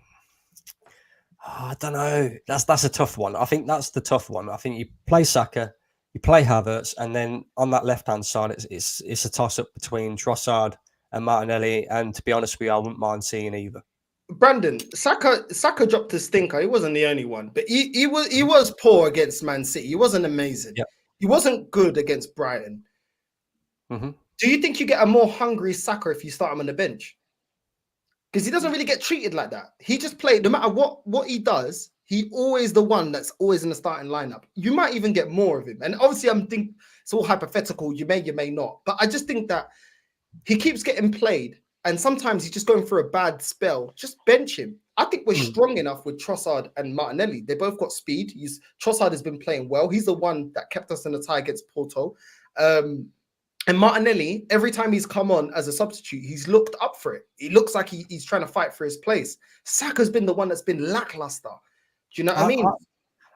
I don't know, that's a tough one. I think that's the tough one. I think you play Saka, you play Havertz, and then on that left-hand side, it's a toss-up between Trossard and Martinelli. And to be honest with you, I wouldn't mind seeing either. Brandon, Saka dropped a stinker. He wasn't the only one, but he was poor against Man City. He wasn't amazing. Yep. He wasn't good against Brighton. Do you think you get a more hungry Saka if you start him on the bench? Because he doesn't really get treated like that. He just played, no matter what he does, he always the one that's always in the starting lineup. You might even get more of him. And obviously, I'm thinking it's all hypothetical. You may not. But I just think that he keeps getting played. And sometimes he's just going through a bad spell. Just bench him. I think we're strong enough with Trossard and Martinelli. They both got speed. Trossard has been playing well. He's the one that kept us in the tie against Porto. And Martinelli, every time he's come on as a substitute, he's looked up for it. He looks like he's trying to fight for his place. Saka's been the one that's been lackluster. Do you know what I mean?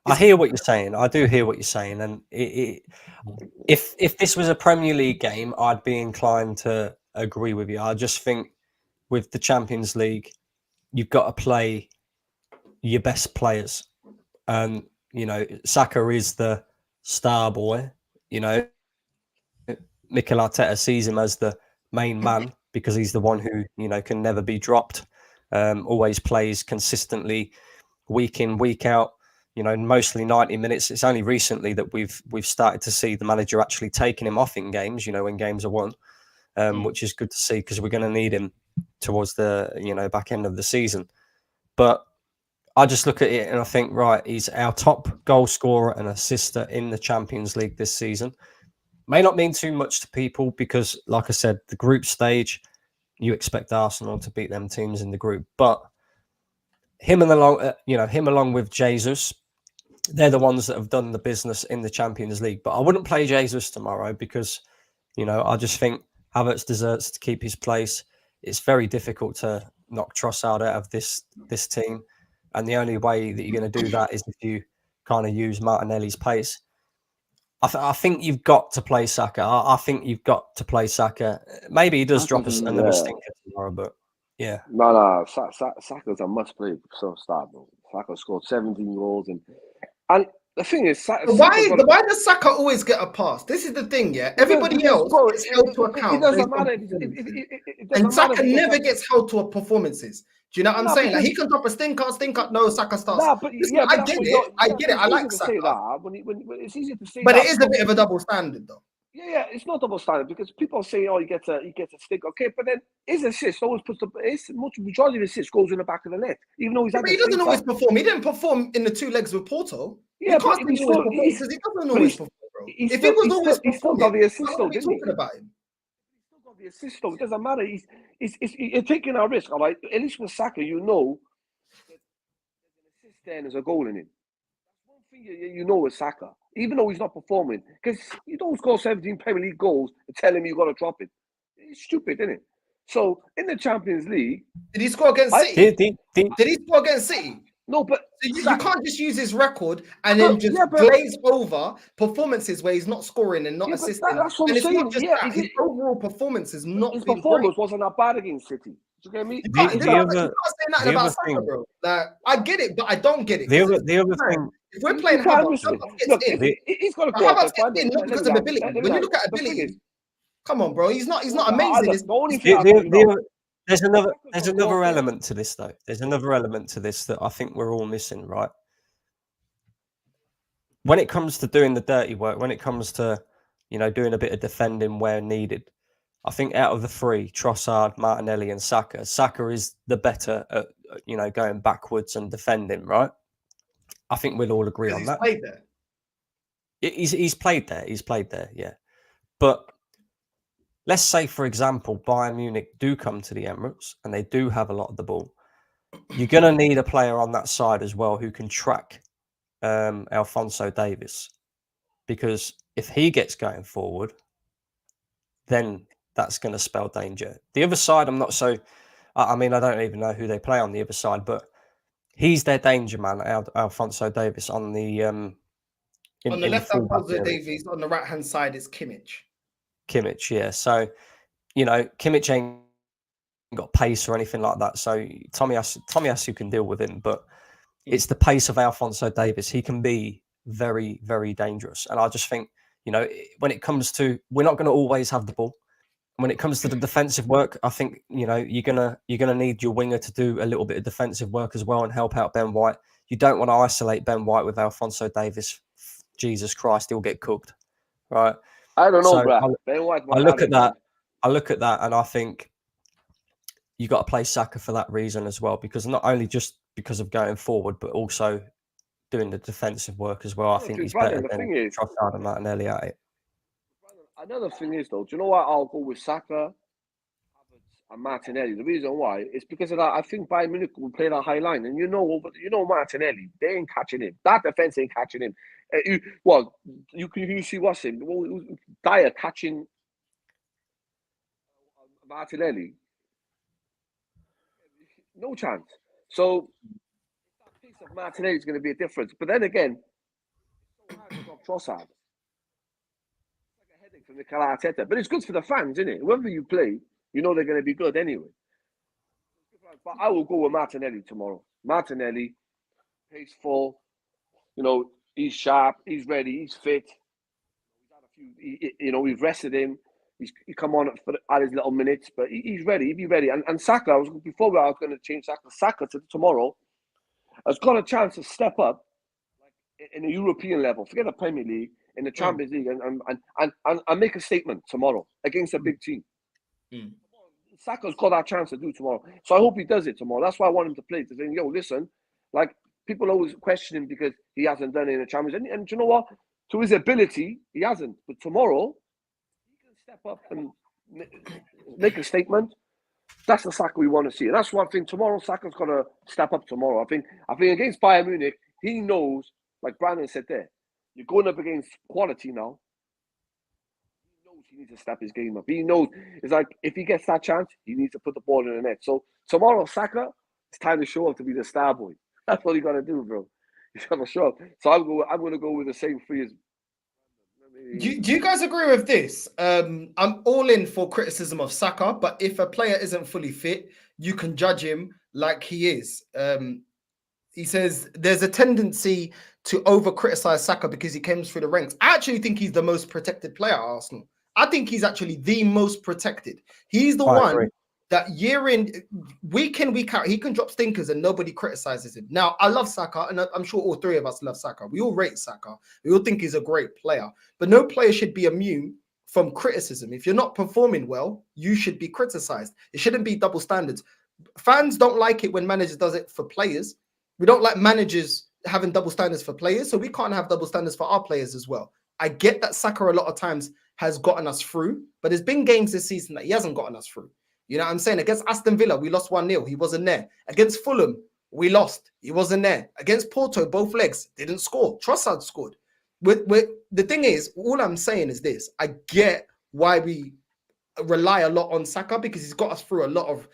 I hear what you're saying. I do hear what you're saying. And if this was a Premier League game, I'd be inclined to agree with you. I just think with the Champions League, you've got to play your best players. And, you know, Saka is the star boy, you know. Mikel Arteta sees him as the main man because he's the one who, you know, can never be dropped, always plays consistently week in, week out, you know, mostly 90 minutes. It's only recently that we've started to see the manager actually taking him off in games, you know, when games are won, which is good to see because we're going to need him towards the, you know, back end of the season. But I just look at it and I think, right, he's our top goal scorer and assister in the Champions League this season. May not mean too much to people because, like I said, the group stage, you expect Arsenal to beat them teams in the group. But him along with Jesus, they're the ones that have done the business in the Champions League. But I wouldn't play Jesus tomorrow because, you know, I just think Havertz deserves to keep his place. It's very difficult to knock Trossard out of this team. And the only way that you're going to do that is if you kind of use Martinelli's pace. I think you've got to play Saka. I think you've got to play Saka. Maybe he does drop us another stinker tomorrow, but yeah. No. Saka's a must-play star, bro. Saka scored 17 goals, and the thing is, why does Saka always get a pass? This is the thing, yeah. Everybody else is held to account. It doesn't matter. And Saka never gets held to performances. Do you know what I'm saying? Like he can drop a stinker. No, Saka starts. Nah, but I get it. I like Saka. It's easy to say but it is a bit of a double standard, though. Yeah, it's not double standard because people say, "Oh, he gets a stick." Okay, but then his assist always puts majority of his assists goes in the back of the net, even though but he doesn't always perform. He didn't perform in the 2 legs with Porto. Yeah, he doesn't always perform, bro. bro. If he was always he's still got the assist, though, didn't he? About him. He's still got the assist, though. It doesn't matter. You're taking a risk, all right? At least with Saka, you know that there's an assist there and there's a goal in it. That's one thing you know with Saka, even though he's not performing, because you don't score 17 Premier League goals and tell him you got to drop it. It's stupid, isn't it? So in the Champions League, did he score against City? Did he score against City? No, but so you can't just use his record and then just glaze over performances where he's not scoring and not assisting. That's what I'm saying. His overall performance is not. His performance wasn't that bad against City. Do you get me? You can't say nothing about Saka, bro. Like, I get it, but I don't get it. The other thing, if we're playing Havertz, he's got to go out there. Not because of ability. When you look at ability, come on, bro. He's not amazing. There's another element to this, though. There's another element to this that I think we're all missing, right? When it comes to doing the dirty work, when it comes to, doing a bit of defending where needed, I think out of the three, Trossard, Martinelli, and Saka is the better at, going backwards and defending, right? I think we'll all agree on that. Played there. He's played there. He's played there, yeah. But let's say, for example, Bayern Munich do come to the Emirates and they do have a lot of the ball. You're going to need a player on that side as well who can track Alphonso Davies. Because if he gets going forward, then that's going to spell danger. The other side, I'm not so... I mean, I don't even know who they play on the other side, but he's their danger man, Alphonso Davies, on the... on the left-hand Alphonso Davies, on the right-hand side is Kimmich, yeah. So, Kimmich ain't got pace or anything like that. So Tomiyasu can deal with him, but it's the pace of Alphonso Davies. He can be very, very dangerous. And I just think, when it comes to, we're not going to always have the ball. When it comes to the defensive work, I think, you're gonna need your winger to do a little bit of defensive work as well and help out Ben White. You don't want to isolate Ben White with Alphonso Davies. Jesus Christ, he'll get cooked, right? I don't know, so bro. I look at that. I look at that, and I think you got to play Saka for that reason as well, because not only just because of going forward, but also doing the defensive work as well. I think he's better than Trossard and Martinelli at it. Another thing is, though, do you know why I'll go with Saka, Havertz, and Martinelli? The reason why is because of that. I think Bayern Munich will play that high line, and Martinelli, they ain't catching him. That defense ain't catching him. You see what's him? Dyer catching Martinelli. No chance. So that pace of Martinelli is going to be a difference. But then again, it's so hard to stop Trossard. It's like a headache from Mikel Arteta. But it's good for the fans, isn't it? Whoever you play, they're going to be good anyway. But I will go with Martinelli tomorrow. Martinelli, pace full. He's sharp. He's ready. He's fit. We've rested him. He come on at his little minutes, but he's ready. He'll be ready. And Saka, I was going to change Saka to tomorrow, has got a chance to step up in a European level. Forget the Premier League, in the Champions League, and make a statement tomorrow against a big team. Saka's got that chance to do tomorrow. So I hope he does it tomorrow. That's why I want him to play. To say, listen, people always question him because he hasn't done it in the Champions League. And do you know what? To his ability, he hasn't. But tomorrow, he can step up and make a statement. That's the Saka we want to see. And that's one thing. Tomorrow, Saka's got to step up tomorrow. I think against Bayern Munich, he knows, like Brandon said there, you're going up against quality now. He knows he needs to step his game up. He knows, it's like, if he gets that chance, he needs to put the ball in the net. So tomorrow, Saka, it's time to show up to be the star boy. That's what he got to do, bro. He's got to show up. So I'm going to go with the same three as. Do you guys agree with this? I'm all in for criticism of Saka, but if a player isn't fully fit, you can judge him like he is. He says there's a tendency to over-criticize Saka because he comes through the ranks. I actually think he's the most protected player at Arsenal. I think he's actually the most protected. He's the one that year in, week out, he can drop stinkers and nobody criticizes him. Now, I love Saka, and I'm sure all three of us love Saka. We all rate Saka. We all think he's a great player. But no player should be immune from criticism. If you're not performing well, you should be criticized. It shouldn't be double standards. Fans don't like it when managers does it for players. We don't like managers having double standards for players, so we can't have double standards for our players as well. I get that Saka a lot of times has gotten us through, but there's been games this season that he hasn't gotten us through. You know what I'm saying? Against Aston Villa, we lost 1-0. He wasn't there. Against Fulham, we lost. He wasn't there. Against Porto, both legs, didn't score. Trossard scored. The thing is, all I'm saying is this. I get why we rely a lot on Saka, because he's got us through a lot of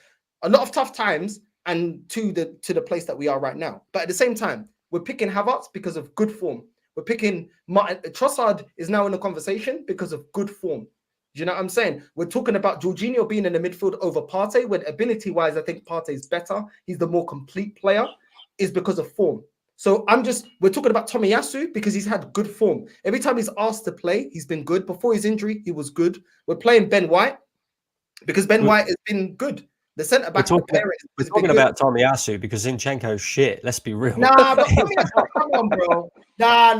tough times and to the place that we are right now. But at the same time, we're picking Havertz because of good form. We're picking Trossard is now in the conversation because of good form. Do you know what I'm saying? We're talking about Jorginho being in the midfield over Partey, when ability-wise, I think Partey is better. He's the more complete player, is because of form. So we're talking about Tomiyasu because he's had good form. Every time he's asked to play, he's been good. Before his injury, he was good. We're playing Ben White because Ben White has been good. The centre back. We're talking about Tomiyasu because Zinchenko's shit. Let's be real. Nah, but Tomiyasu, come on, bro. Nah.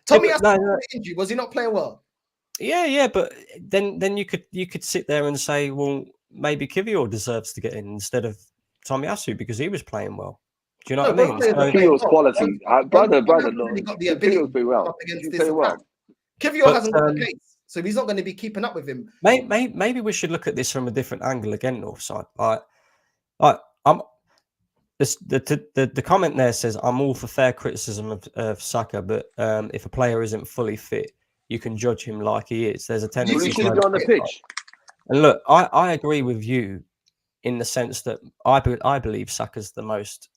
Tomiyasu injury, was he not playing well? Yeah, but then you could sit there and say, well, maybe Kiwior deserves to get in instead of Tomiyasu because he was playing well. Do you know what I mean? Kiwior's quality, brother. Really got the ability to well. Against this well. Kiwior hasn't got the pace, so he's not going to be keeping up with him. Maybe we should look at this from a different angle again, Northside. The comment there says, I'm all for fair criticism of Saka, but if a player isn't fully fit, you can judge him like he is. There's a tendency he should be on the pitch. And look, I agree with you in the sense that I believe Saka's the most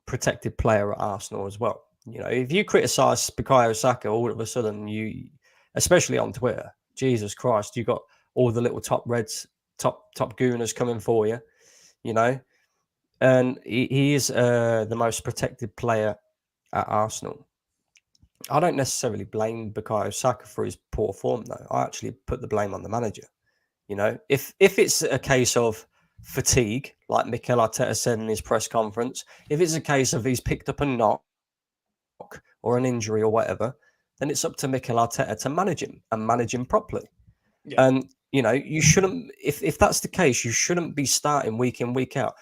protected player at Arsenal as well. You know, if you criticise Bukayo Saka, all of a sudden you, especially on Twitter, Jesus Christ, you got all the little top reds, top gooners coming for you. You know, and he is the most protected player at Arsenal. I don't necessarily blame Bukayo Saka for his poor form, though. I actually put the blame on the manager. You know, if it's a case of fatigue, like Mikel Arteta said in his press conference, if it's a case of he's picked up a knock or an injury or whatever, then it's up to Mikel Arteta to manage him and manage him properly. Yeah. And, you know, you shouldn't, if that's the case, you shouldn't be starting week in, week out.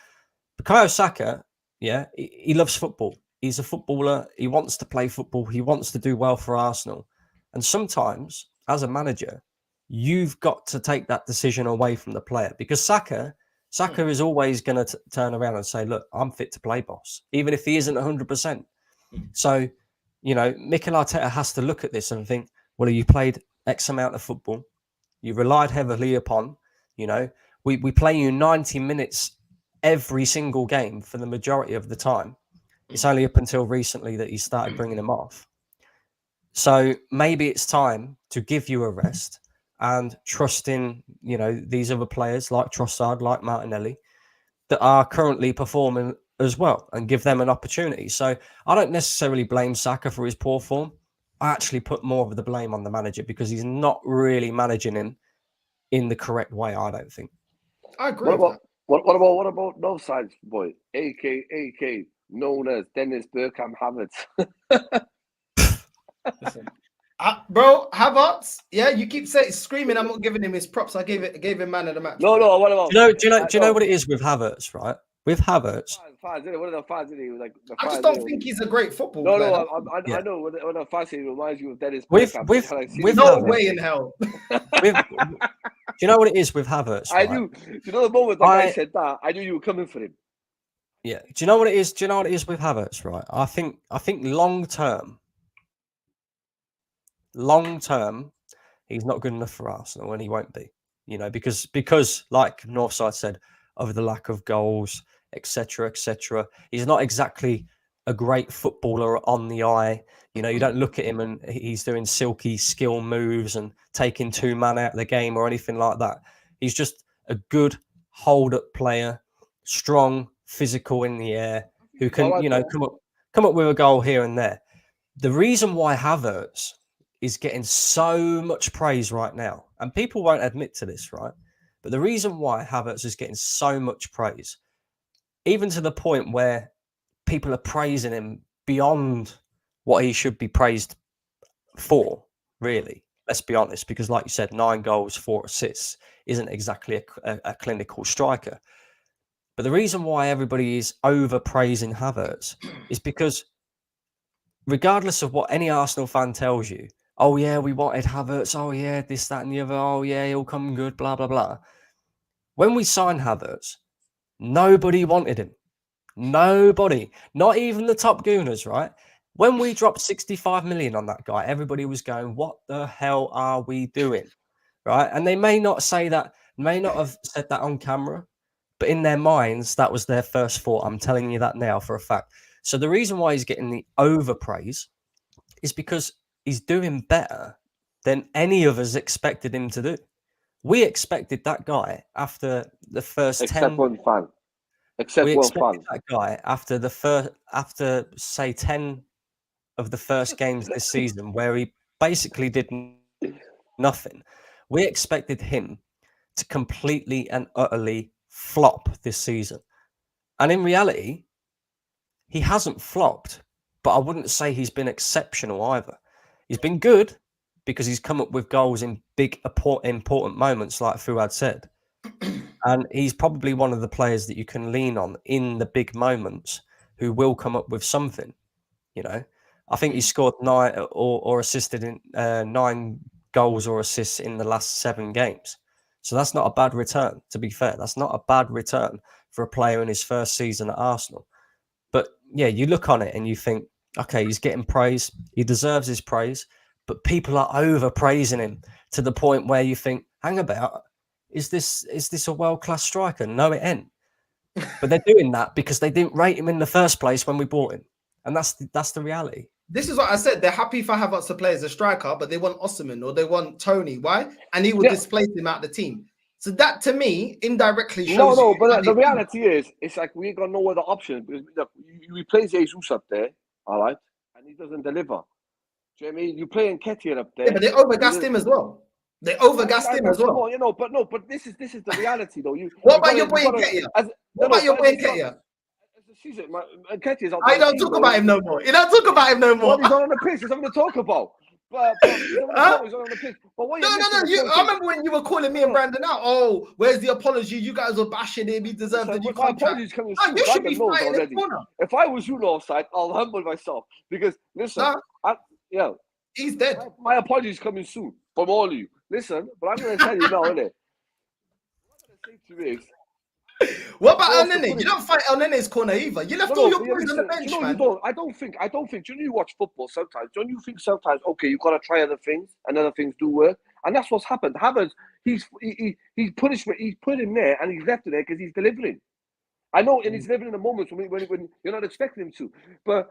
Bukayo Saka, yeah, he loves football. He's a footballer. He wants to play football. He wants to do well for Arsenal. And sometimes, as a manager, you've got to take that decision away from the player, because Saka is always going to turn around and say, look, I'm fit to play, boss, even if he isn't 100%. So, you know, Mikel Arteta has to look at this and think, well, you played X amount of football. You relied heavily upon, you know, we play you 90 minutes every single game for the majority of the time. It's only up until recently that he started bringing him off. So maybe it's time to give you a rest and trust in, you know, these other players like Trossard, like Martinelli, that are currently performing as well, and give them an opportunity. So I don't necessarily blame Saka for his poor form. I actually put more of the blame on the manager, because he's not really managing him in the correct way, I don't think. I agree. What about Northside's boy, AK, known as Dennis Bergkamp Havertz? Listen, bro, Havertz, yeah, you keep screaming, I'm not giving him his props. I gave him man of the match. No, what about? Do you know what it is with Havertz, right? With Havertz, what are the fans? Like, I just don't think he's a great footballer. I know when the fans say, reminds you of Dennis Bergkamp. With no Havertz, way in hell. Do you know what it is with Havertz? Right? I do. Do you know the moment that I said that, I knew you were coming for him. Yeah. Do you know what it is? Do you know what it is with Havertz? Right. I think long term, he's not good enough for Arsenal, and he won't be. You know, because like Northside said, of the lack of goals, etc. He's not exactly a great footballer on the eye. You know, you don't look at him and he's doing silky skill moves and taking two man out of the game or anything like that. He's just a good hold-up player, strong, physical in the air, who can, come up with a goal here and there. The reason why Havertz is getting so much praise right now, and people won't admit to this, right? But the reason why Havertz is getting so much praise, even to the point where people are praising him beyond what he should be praised for, really. Let's be honest, because like you said, 9 goals, 4 assists isn't exactly a clinical striker. But the reason why everybody is overpraising Havertz is because regardless of what any Arsenal fan tells you, oh yeah, we wanted Havertz. Oh yeah, this, that, and the other. Oh yeah, he'll come good. Blah blah blah. When we signed Havertz, nobody wanted him. Nobody, not even the top gooners, right? When we dropped 65 million on that guy, everybody was going, "What the hell are we doing?" Right? And they may not say that, may not have said that on camera, but in their minds, that was their first thought. I'm telling you that now for a fact. So the reason why he's getting the overpraise is because he's doing better than any of us expected him to do. We expected that guy after the first except 10. One fan. Except we one expected fan. that guy after say 10 of the first games this season, where he basically did nothing. We expected him to completely and utterly flop this season. And in reality, he hasn't flopped, but I wouldn't say he's been exceptional either. He's been good because he's come up with goals in big, important moments, like Fuad said. And he's probably one of the players that you can lean on in the big moments who will come up with something, you know. I think he scored 9 or assisted in 9 goals or assists in the last 7 games. So that's not a bad return, to be fair. That's not a bad return for a player in his first season at Arsenal. But yeah, you look on it and you think, okay, he's getting praise. He deserves his praise. But people are overpraising him to the point where you think, hang about, is this a world-class striker? No, it ain't. But they're doing that because they didn't rate him in the first place when we bought him. And that's the reality. This is what I said. They're happy for Havertz to play as a striker, but they want Osimhen or they want Tony. Why? And he will displace him out the team. So that, to me, indirectly shows. No, but the reality is, it's like we ain't got no other option because you replace Jesus up there, all right, and he doesn't deliver. Do you know what I mean? You play Nketiah up there. Yeah, but they overgassed him as well. They overgassed him as well. You know, but this is the reality though. What about your boy Nketiah? What about your boy Nketiah? I don't talk about him no more. You don't talk about him no more. Well, he's not on the pitch. There's something to talk about. But he's not on the pitch. But what no. I remember when you were calling me and Brandon out. Oh, where's the apology? You guys were bashing him. He deserved the new contract. You should be fighting already. If I was you, Northside, I'll humble myself because listen, he's dead. My apology is coming soon from all of you. Listen, but I'm going to tell you now, innit? What I'm going to say to you is. What about El Nene? You don't fight El Nene's corner either. You left all your boys on the bench, man. I don't think. Do you know you watch football sometimes? Don't you think sometimes? Okay, you got to try other things, and other things do work, and that's what's happened. Havertz, he's punished. He's put him there, and he's left it there because he's delivering. I know, and he's delivering in the moments when you're not expecting him to, but.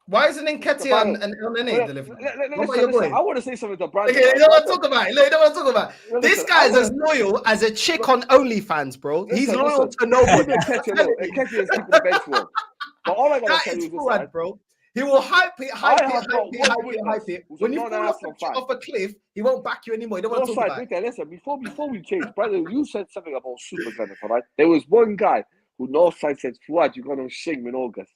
Why isn't Nketiah and El Nene delivering? Listen, I want to say something to Brandon. Okay, you don't want to talk about it. Look, you don't want to talk about it. This guy is as loyal as a chick on OnlyFans, bro. He's loyal to nobody. Nketiah is keeping the bench warm. But all I got to tell you is this, bro. He will hype it. When you fall off a cliff, he won't back you anymore. You don't want to talk about it. Listen, before we change, brother, you said something about super venom, right? There was one guy who Northside said, Fuad, you're going to sing in August.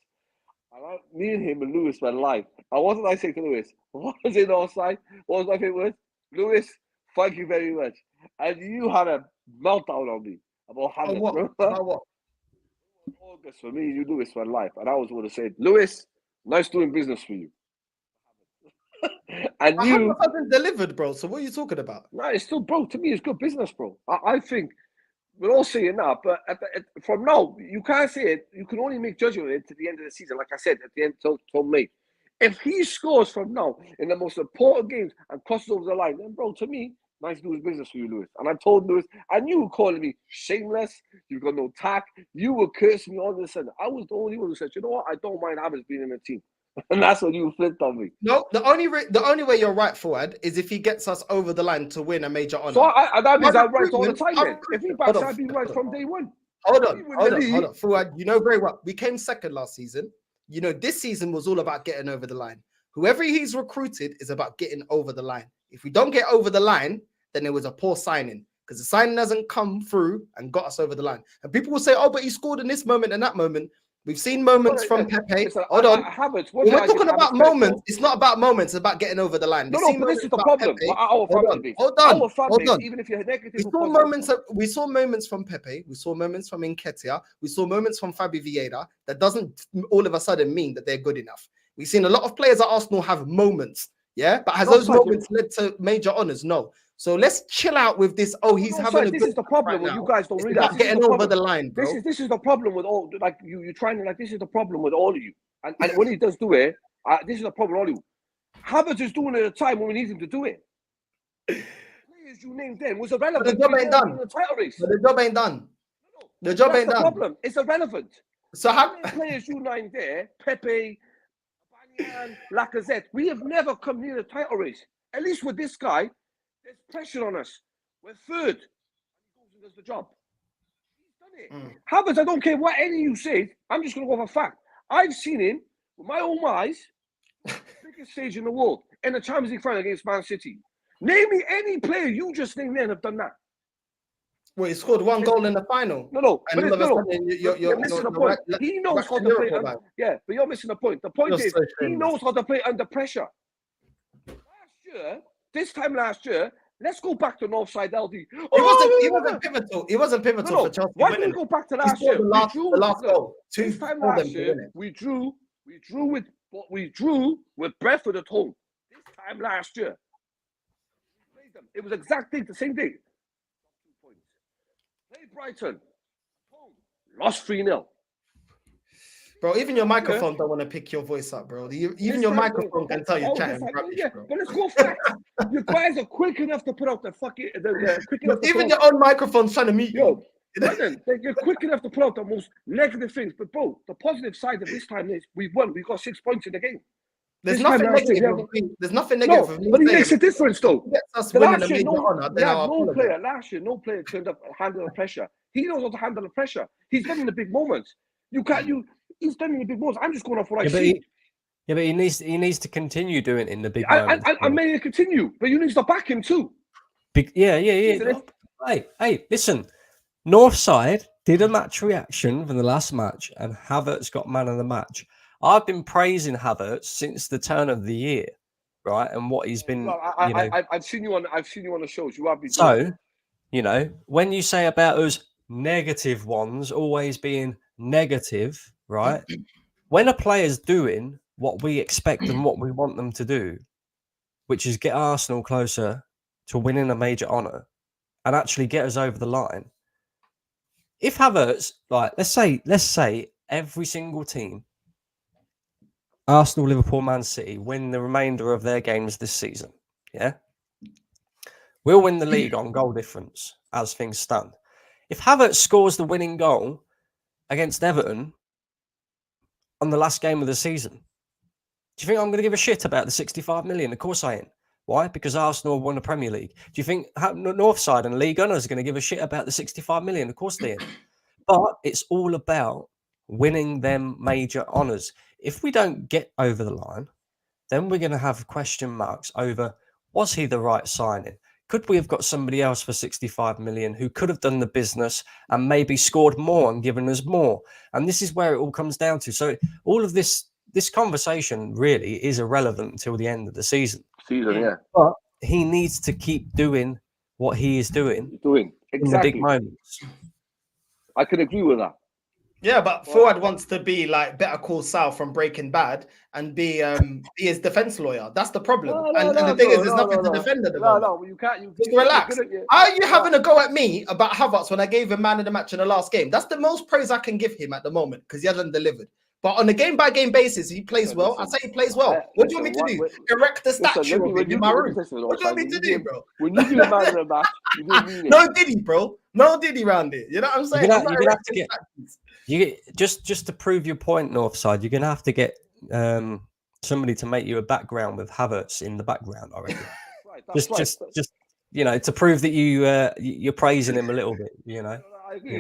Me and him and Lewis went live. And what did I say to Lewis? What was it Northside? What was my favorite word? Lewis, thank you very much. And you had a meltdown on me about Havertz. About what? August for me, you Lewis went live. And I was going to say, Lewis, nice doing business for you. And you hasn't delivered, bro. So what are you talking about? No, it's still, bro. To me, it's good business, bro. I think we're all seeing that, but from now, you can't say it. You can only make judgment on it to the end of the season, like I said, at the end till May. If he scores from now in the most important games and crosses over the line, then, bro, to me, nice doing business for you, Lewis. And I told Lewis, and you were calling me shameless. You've got no tact. You were cursing me all of a sudden. I was the only one who said, you know what? I don't mind Havertz being in the team. And that's when you flipped on me. No, the only way you're right, Fuad, is if he gets us over the line to win a major honor. So that means I'm right all the time then. If he backs, I'd be right from day one. Hold on. Fuad, you know very well. We came second last season. You know, this season was all about getting over the line. Whoever he's recruited is about getting over the line. If we don't get over the line, then it was a poor signing. Because the signing hasn't come through and got us over the line. And people will say, oh, but he scored in this moment and that moment. We've seen moments from Pepe. Hold on. When we're talking about moments, it's not about moments, it's about getting over the line. No, but this is the problem. Hold on. Even if you're negative, we saw moments from Pepe. We saw moments from Nketiah. We saw moments from Fabi Vieira. That doesn't all of a sudden mean that they're good enough. We've seen a lot of players at Arsenal have moments. Yeah, but has those moments led to major honours? No. So let's chill out with this. Oh, he's having a good. This is the problem with you guys don't realize. It's getting over the line, bro. This is the problem with all like you're trying to like. This is the problem with all of you. And when he does do it, this is the problem with all of you. Havertz is doing it at a time when we need him to do it. Players you named then was irrelevant. The job ain't done. The title race. But the job ain't done. The job ain't done. Problem. It's irrelevant. So how players you named there, Pepe, Bayern, Lacazette, we have never come near the title race. At least with this guy, there's pressure on us. We're third. He goes and does the job. He's done it. Havertz, I don't care what any of you say. I'm just going to go off a fact. I've seen him with my own eyes, biggest stage in the world, in the Champions League final against Man City. Name me any player you just named then have done that. Well, he scored one goal in the final. No. And you're missing the point. He knows how to play. Yeah, but you're missing the point. The point is, he knows how to play under pressure. This time last year, let's go back to Northside-LD. He wasn't pivotal. He wasn't pivotal for Chelsea. Why did we go back to last year? The last goal. This time last year, we drew with Brentford at home. This time last year, it was exactly the same thing. Played Brighton, home, lost 3-0. Bro, even your microphone don't want to pick your voice up, bro. Even your microphone can tell you're chatting rubbish, bro. But let's go facts. You guys are quick enough to put out the fucking... Even your own microphone's trying to meet you. Brandon, you're quick enough to put out the most negative things. But, bro, the positive side of this time is we've won. We've got 6 points in the game. There's nothing negative. There's nothing negative. No, but he makes a difference, though. Last year, no player turned up handling the pressure. He knows how to handle the pressure. He's done in the big moments. He's done in the big moments. I'm just going off what I see. But he needs to continue doing it in the big moments. I may it continue, but you need to back him too. Yeah. Hey, listen. Northside did a match reaction from the last match, and Havertz got man of the match. I've been praising Havertz since the turn of the year, right? And what he's been. Well, I've seen you on the shows. You have been. So, when you say about us negative ones always being negative, right? When a player's doing what we expect and what we want them to do, which is get Arsenal closer to winning a major honour and actually get us over the line. If Havertz, like, let's say every single team, Arsenal, Liverpool, Man City, win the remainder of their games this season, yeah? We'll win the league on goal difference as things stand. If Havertz scores the winning goal against Everton on the last game of the season, do you think I'm going to give a shit about the 65 million? Of course I ain't. Why? Because Arsenal won the Premier League. Do you think Northside and League Gunners are going to give a shit about the 65 million? Of course they ain't. But it's all about winning them major honours. If we don't get over the line, then we're going to have question marks over, was he the right signing? Could we have got somebody else for 65 million who could have done the business and maybe scored more and given us more? And this is where it all comes down to. So all of this conversation really is irrelevant until the end of the season. Yeah. But he needs to keep doing what he is doing. Exactly. In the big moments. I can agree with that. Yeah, but Fuad wants to be like Better Call Saul from Breaking Bad and be his defense lawyer. That's the problem. And the thing is, there's nothing to defend at the moment. No, you can't. Just relax. Are you having a go at me about Havertz when I gave him man of the match in the last game? That's the most praise I can give him at the moment because he hasn't delivered. But on a game-by-game basis, he plays well. I say he plays well. What do you want me to do? Erect the statue of him in my room? What do you want me to do, bro? When you do the man of the match, you don't mean it. No Diddy, bro. No Diddy round it. You know what I'm saying? You're gonna have to get, just to prove your point, Northside, you're going to have to get somebody to make you a background with Havertz in the background, I reckon. Just to prove that you're praising him a little bit, I agree.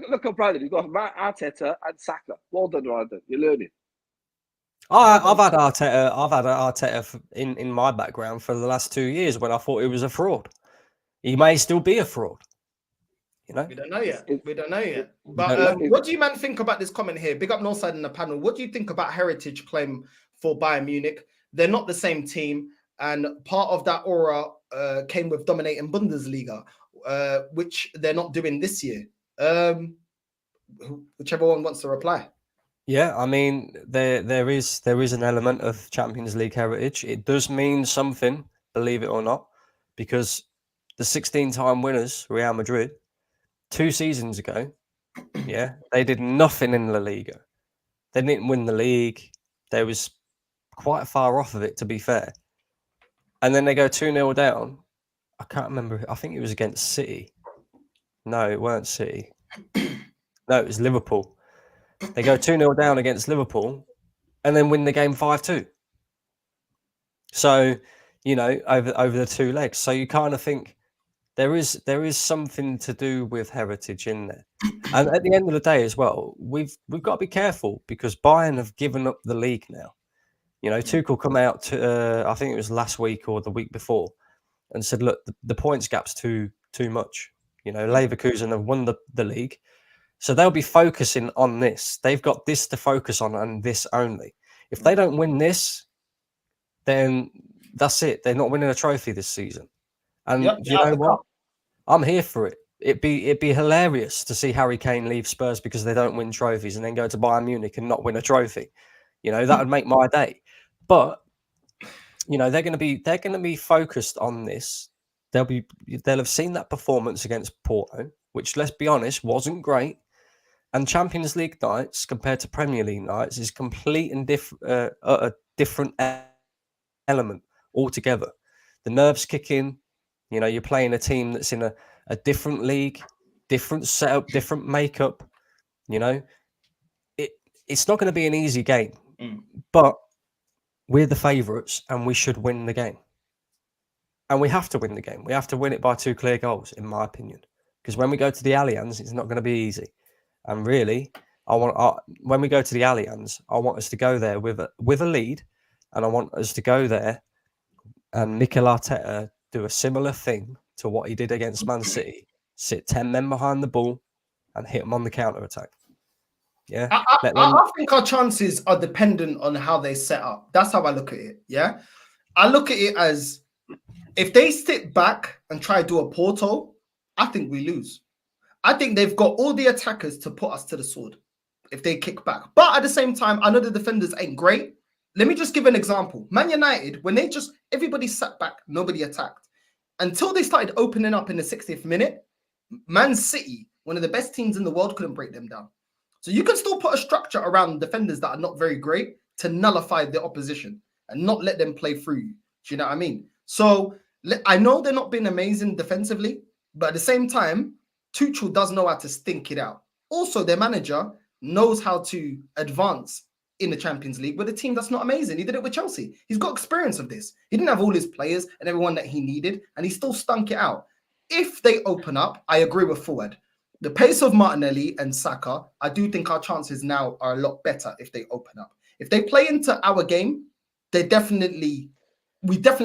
Look at Bradley. You've got Arteta and Saka. Well done, Brandon. You're learning. I've had Arteta in my background for the last 2 years when I thought he was a fraud. He may still be a fraud. We don't know yet. But what do you man think about this comment here? Big up Northside in the panel. What do you think about heritage claim for Bayern Munich? They're not the same team, and part of that aura came with dominating Bundesliga, which they're not doing this year. Whichever one wants to reply. Yeah, I mean, there is an element of Champions League heritage. It does mean something, believe it or not, because the 16-time winners, Real Madrid, 2 seasons ago, yeah, they did nothing in La Liga. They didn't win the league. They was quite far off of it, to be fair. And then they go 2-0 down. I can't remember. I think it was against City. No, it weren't City. No, it was Liverpool. They go 2-0 down against Liverpool and then win the game 5-2. So, you know, over the 2 legs. So you kind of think there is something to do with heritage in there. And at the end of the day as well, we've got to be careful because Bayern have given up the league now. You know, Tuchel come out to I think it was last week or the week before and said, look, the points gap's too much. You know, Leverkusen have won the league. So they'll be focusing on this. They've got this to focus on and this only. If they don't win this, then that's it. They're not winning a trophy this season. And you know what? I'm here for it. It'd be hilarious to see Harry Kane leave Spurs because they don't win trophies and then go to Bayern Munich and not win a trophy. You know, that would make my day. But you know, they're going to be focused on this. They'll have seen that performance against Porto, which, let's be honest, wasn't great. And Champions League nights compared to Premier League nights is complete and a different element altogether. The nerves kick in. You know, you're playing a team that's in a different league, different setup, different makeup. You know, it's not going to be an easy game, but we're the favourites and we should win the game. And we have to win the game. We have to win it by 2 clear goals, in my opinion. Because when we go to the Allianz, it's not going to be easy. And really, when we go to the Allianz, I want us to go there with a lead, and I want us to go there and Mikel Arteta do a similar thing to what he did against Man City: sit 10 men behind the ball and hit them on the counter attack. Yeah, I think our chances are dependent on how they set up. That's how I look at it. Yeah, I look at it as if they sit back and try to do a Porto, I think we lose. I think they've got all the attackers to put us to the sword if they kick back. But at the same time, I know the defenders ain't great. Let me just give an example. Man United, when everybody sat back, nobody attacked. Until they started opening up in the 60th minute, Man City, one of the best teams in the world, couldn't break them down. So you can still put a structure around defenders that are not very great to nullify the opposition and not let them play through you. Do you know what I mean? So I know they're not been amazing defensively, but at the same time, Tuchel does know how to stink it out. Also, their manager knows how to advance in the Champions League with a team that's not amazing. He did it with Chelsea. He's got experience of this. He didn't have all his players and everyone that he needed, and he still stunk it out. If they open up, I agree with Forward. The pace of Martinelli and Saka, I do think our chances now are a lot better if they open up. If they play into our game, we definitely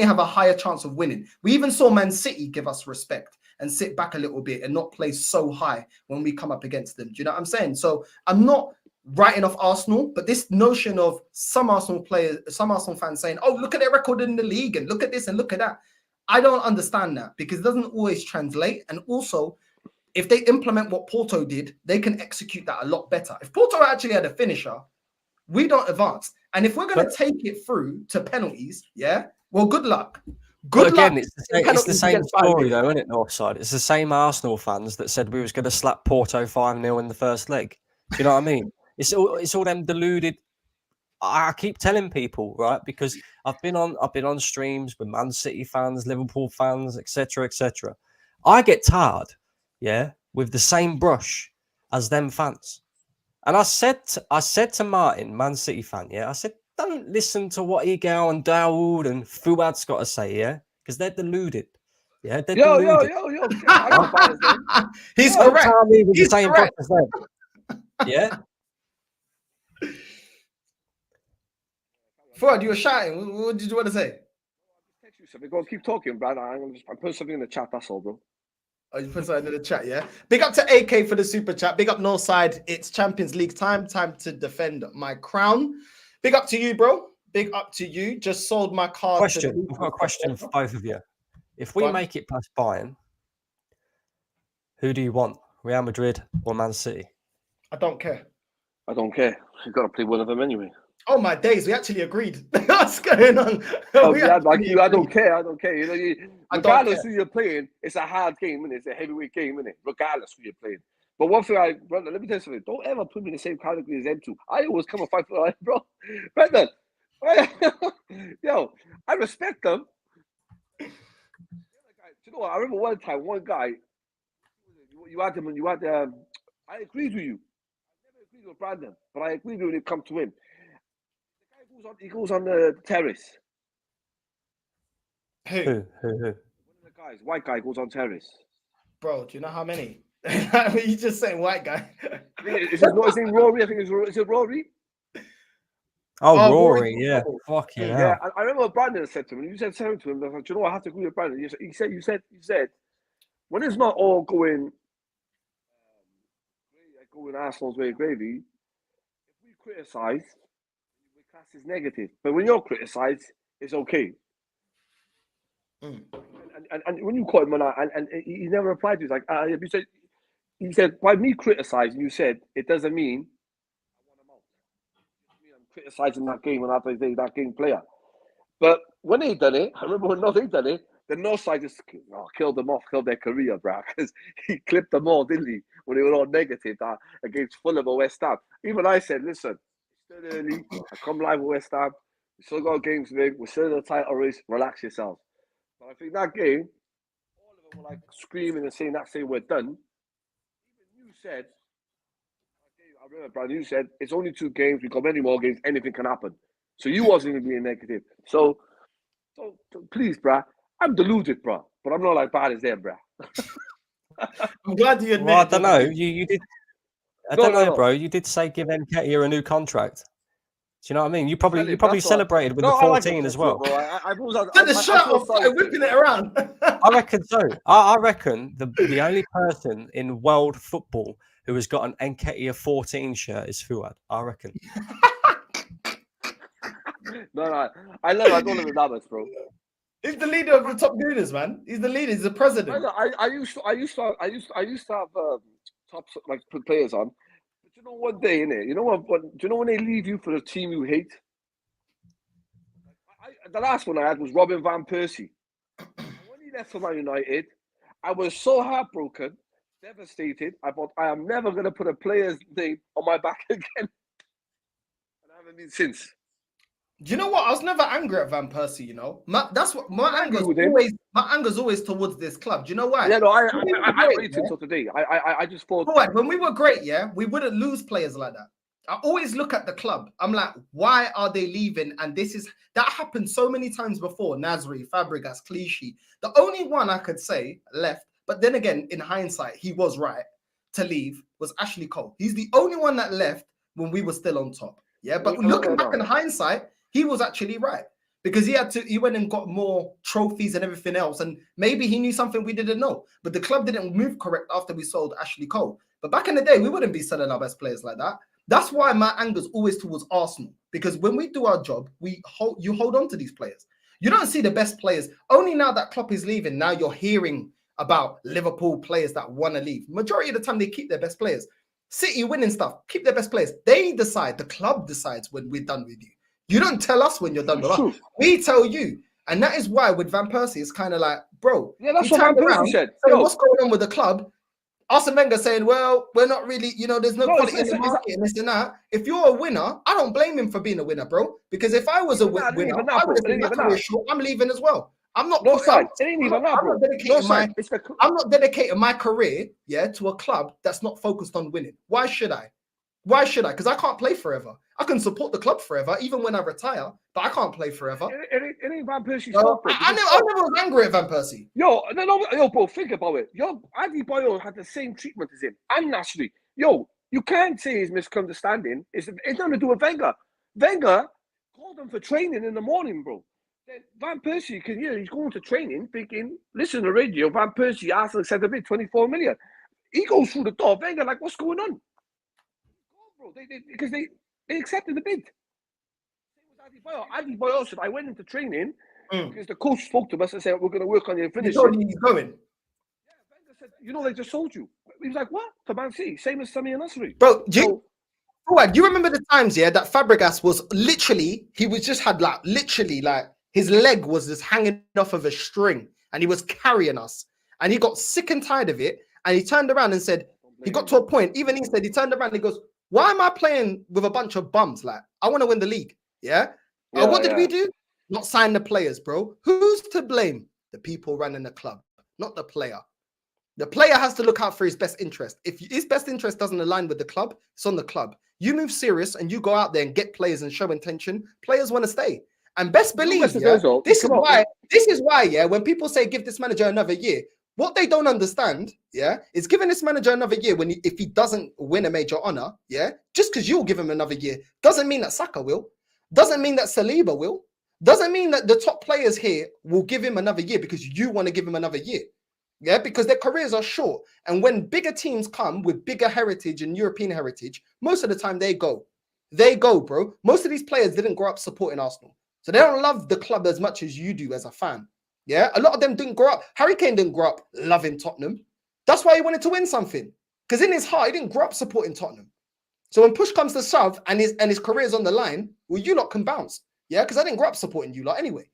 have a higher chance of winning. We even saw Man City give us respect and sit back a little bit and not play so high when we come up against them. Do you know what I'm saying? So I'm not writing off Arsenal, but this notion of some Arsenal fans saying, oh, look at their record in the league and look at this and look at that. I don't understand that because it doesn't always translate. And also, if they implement what Porto did, they can execute that a lot better. If Porto actually had a finisher, we don't advance. And if we're going to take it through to penalties, yeah, well, good luck. Good luck. It's the same story, though, isn't it, Northside? It's the same Arsenal fans that said we was going to slap Porto 5-0 in the first leg. Do you know what I mean? It's all them deluded. I keep telling people, right? Because I've been on streams with Man City fans, Liverpool fans, etc., etc. I get tarred, yeah, with the same brush as them fans. And I said to Martin, Man City fan, yeah, I said, don't listen to what Igor and Dawood and Fuad's got to say, yeah, because they're deluded. Yeah, they're deluded. He's correct. He's the same correct. As them. Yeah. Fuad, you were shouting. What did you want to say? Go on, keep talking, Brad. I put something in the chat. That's all, bro. Oh, you put something in the chat, yeah? Big up to AK for the super chat. Big up Northside. It's Champions League time. Time to defend my crown. Big up to you, bro. Big up to you. Just sold my card. I've got a question for both of you. If we make it past Bayern, who do you want? Real Madrid or Man City? I don't care. I don't care. You got to play one of them anyway. Oh my days, we actually agreed. What's going on? I don't care. You know, regardless who you're playing, it's a hard game, innit? It's a heavyweight game, innit? Regardless who you're playing. But one thing, brother, let me tell you something. Don't ever put me in the same category as them two. I always come and fight for them, bro. Brendan, yo, I respect them. You know what? I remember one time, one guy, you had him, and you had I agreed with you. I never agreed with Brandon, but I agreed with you when it comes to him. He goes on the terrace. Who? One of the guys, white guy, goes on terrace. Bro, do you know how many? You just saying white guy. Is his name Rory? I think is it Rory? Oh, Rory, yeah. Fucking hell. Yeah, I remember what Brandon said to him. You said something to him. I was like, do you know what? I have to agree with Brandon. You said, when it's not all going Arsenal's way of gravy, if we criticise, we class as negative. But when you're criticised, it's okay. And when you caught him on that, and he never replied to you, he's like, he said, by me criticising, you said, it doesn't mean I want him out. I'm criticising that game and that game player. But when they done it, I remember when they done it, the Northside just killed them off, killed their career, bro, because he clipped them all, didn't he? When they were all negative against Fulham or West Ham. Even I said, listen, it's still early. I come live with West Ham. We still got games to make. We're still in the title race. Relax yourselves. But I think that game, all of them were like screaming and saying we're done. Even you said, I remember, Brad, you said, it's only 2 games. We've got many more games. Anything can happen. So you wasn't even being negative. So please, bruh, I'm deluded, bruh. But I'm not like bad as them, bruh. I'm glad you admit. Well, I don't know. You did. I don't know, bro. You did say give Nketiah a new contract. Do you know what I mean? You probably celebrated with the 14 as well. I've always had the shirt off, whipping it around. I reckon so. I reckon the only person in world football who has got an Nketiah 14 shirt is Fuad. I reckon. No. I don't live in Dallas, bro. He's the leader of the top gooners, man. He's the leader. He's the president. I used to have top like players on. But you know, one day, innit? You know what? Do you know when they leave you for a team you hate? The last one I had was Robin van Persie. When he left for Man United, I was so heartbroken, devastated. I thought I am never going to put a player's name on my back again, and I haven't been since. Do you know what? I was never angry at Van Persie, you know. That's what my anger's always towards this club. Do you know why? Yeah, no, I waited until today. I just thought when we were great, we wouldn't lose players like that. I always look at the club. I'm like, why are they leaving? And that happened so many times before. Nasri, Fabregas, Clichy. The only one I could say left, but then again, in hindsight, he was right to leave, was Ashley Cole. He's the only one that left when we were still on top. Yeah, but looking back in hindsight, he was actually right because he went and got more trophies and everything else. And maybe he knew something we didn't know, but the club didn't move correct after we sold Ashley Cole. But back in the day, we wouldn't be selling our best players like that. That's why my anger's always towards Arsenal, because when we do our job, you hold on to these players. You don't see the best players. Only now that Klopp is leaving, now you're hearing about Liverpool players that want to leave. Majority of the time, they keep their best players. City winning stuff, keep their best players. They decide, the club decides when we're done with you. You don't tell us when you're done with us. We tell you. And that is why with Van Persie, it's kind of like, bro. Yeah, that's what Van Persie said. What's going on with the club? Arsene Wenger saying, well, we're not really, there's no quality in the market and this and that. If you're a winner, I don't blame him for being a winner, bro. Because if I was a winner, I would have been my career short. I'm leaving as well. I'm not dedicating my career, to a club that's not focused on winning. Why should I? Because I can't play forever. I can support the club forever, even when I retire, but I can't play forever. It ain't Van Persie's fault. I never was angry at Van Persie. Yo, bro, think about it. Andy Boyle had the same treatment as him, and Nasri. Yo, you can't say his misunderstanding. It's nothing to do with Wenger. Wenger called him for training in the morning, bro. Then Van Persie can hear he's going to training, thinking, listen to the radio, Van Persie, Arsenal said a bid, 24 million. He goes through the door. Wenger, like, what's going on? Bro, because they accepted the bid. Same with Andy Boyle. Andy Boyle said, I went into training because the coach spoke to us and said, we're going to work on your finishing. He's going. Yeah, Wenger said, they just sold you. He was like, what? To Man City, same as Sammy and Nasri. Bro, Fullback, you remember the times, yeah, that Fabregas was literally, his leg was just hanging off of a string and he was carrying us. And he got sick and tired of it. And he turned around and said, he got to a point, even he said, he turned around and he goes, why am I playing with a bunch of bums? Like, I want to win the league. Yeah. What did we do? Not sign the players, bro. Who's to blame? The people running the club, not the player. The player has to look out for his best interest. If his best interest doesn't align with the club, it's on the club. You move serious and you go out there and get players and show intention, players want to stay. And best believe, this is why, yeah, when people say give this manager another year, what they don't understand, yeah, is giving this manager another year if he doesn't win a major honor, yeah, just because you'll give him another year doesn't mean that Saka will, doesn't mean that Saliba will, doesn't mean that the top players here will give him another year because you want to give him another year. Yeah, because their careers are short. And when bigger teams come with bigger heritage and European heritage, most of the time they go. They go, bro. Most of these players didn't grow up supporting Arsenal. So they don't love the club as much as you do as a fan. Yeah, a lot of them didn't grow up. Harry Kane didn't grow up loving Tottenham. That's why he wanted to win something. Because in his heart, he didn't grow up supporting Tottenham. So when push comes to shove and his career's on the line, well, you lot can bounce. Yeah, because I didn't grow up supporting you lot anyway.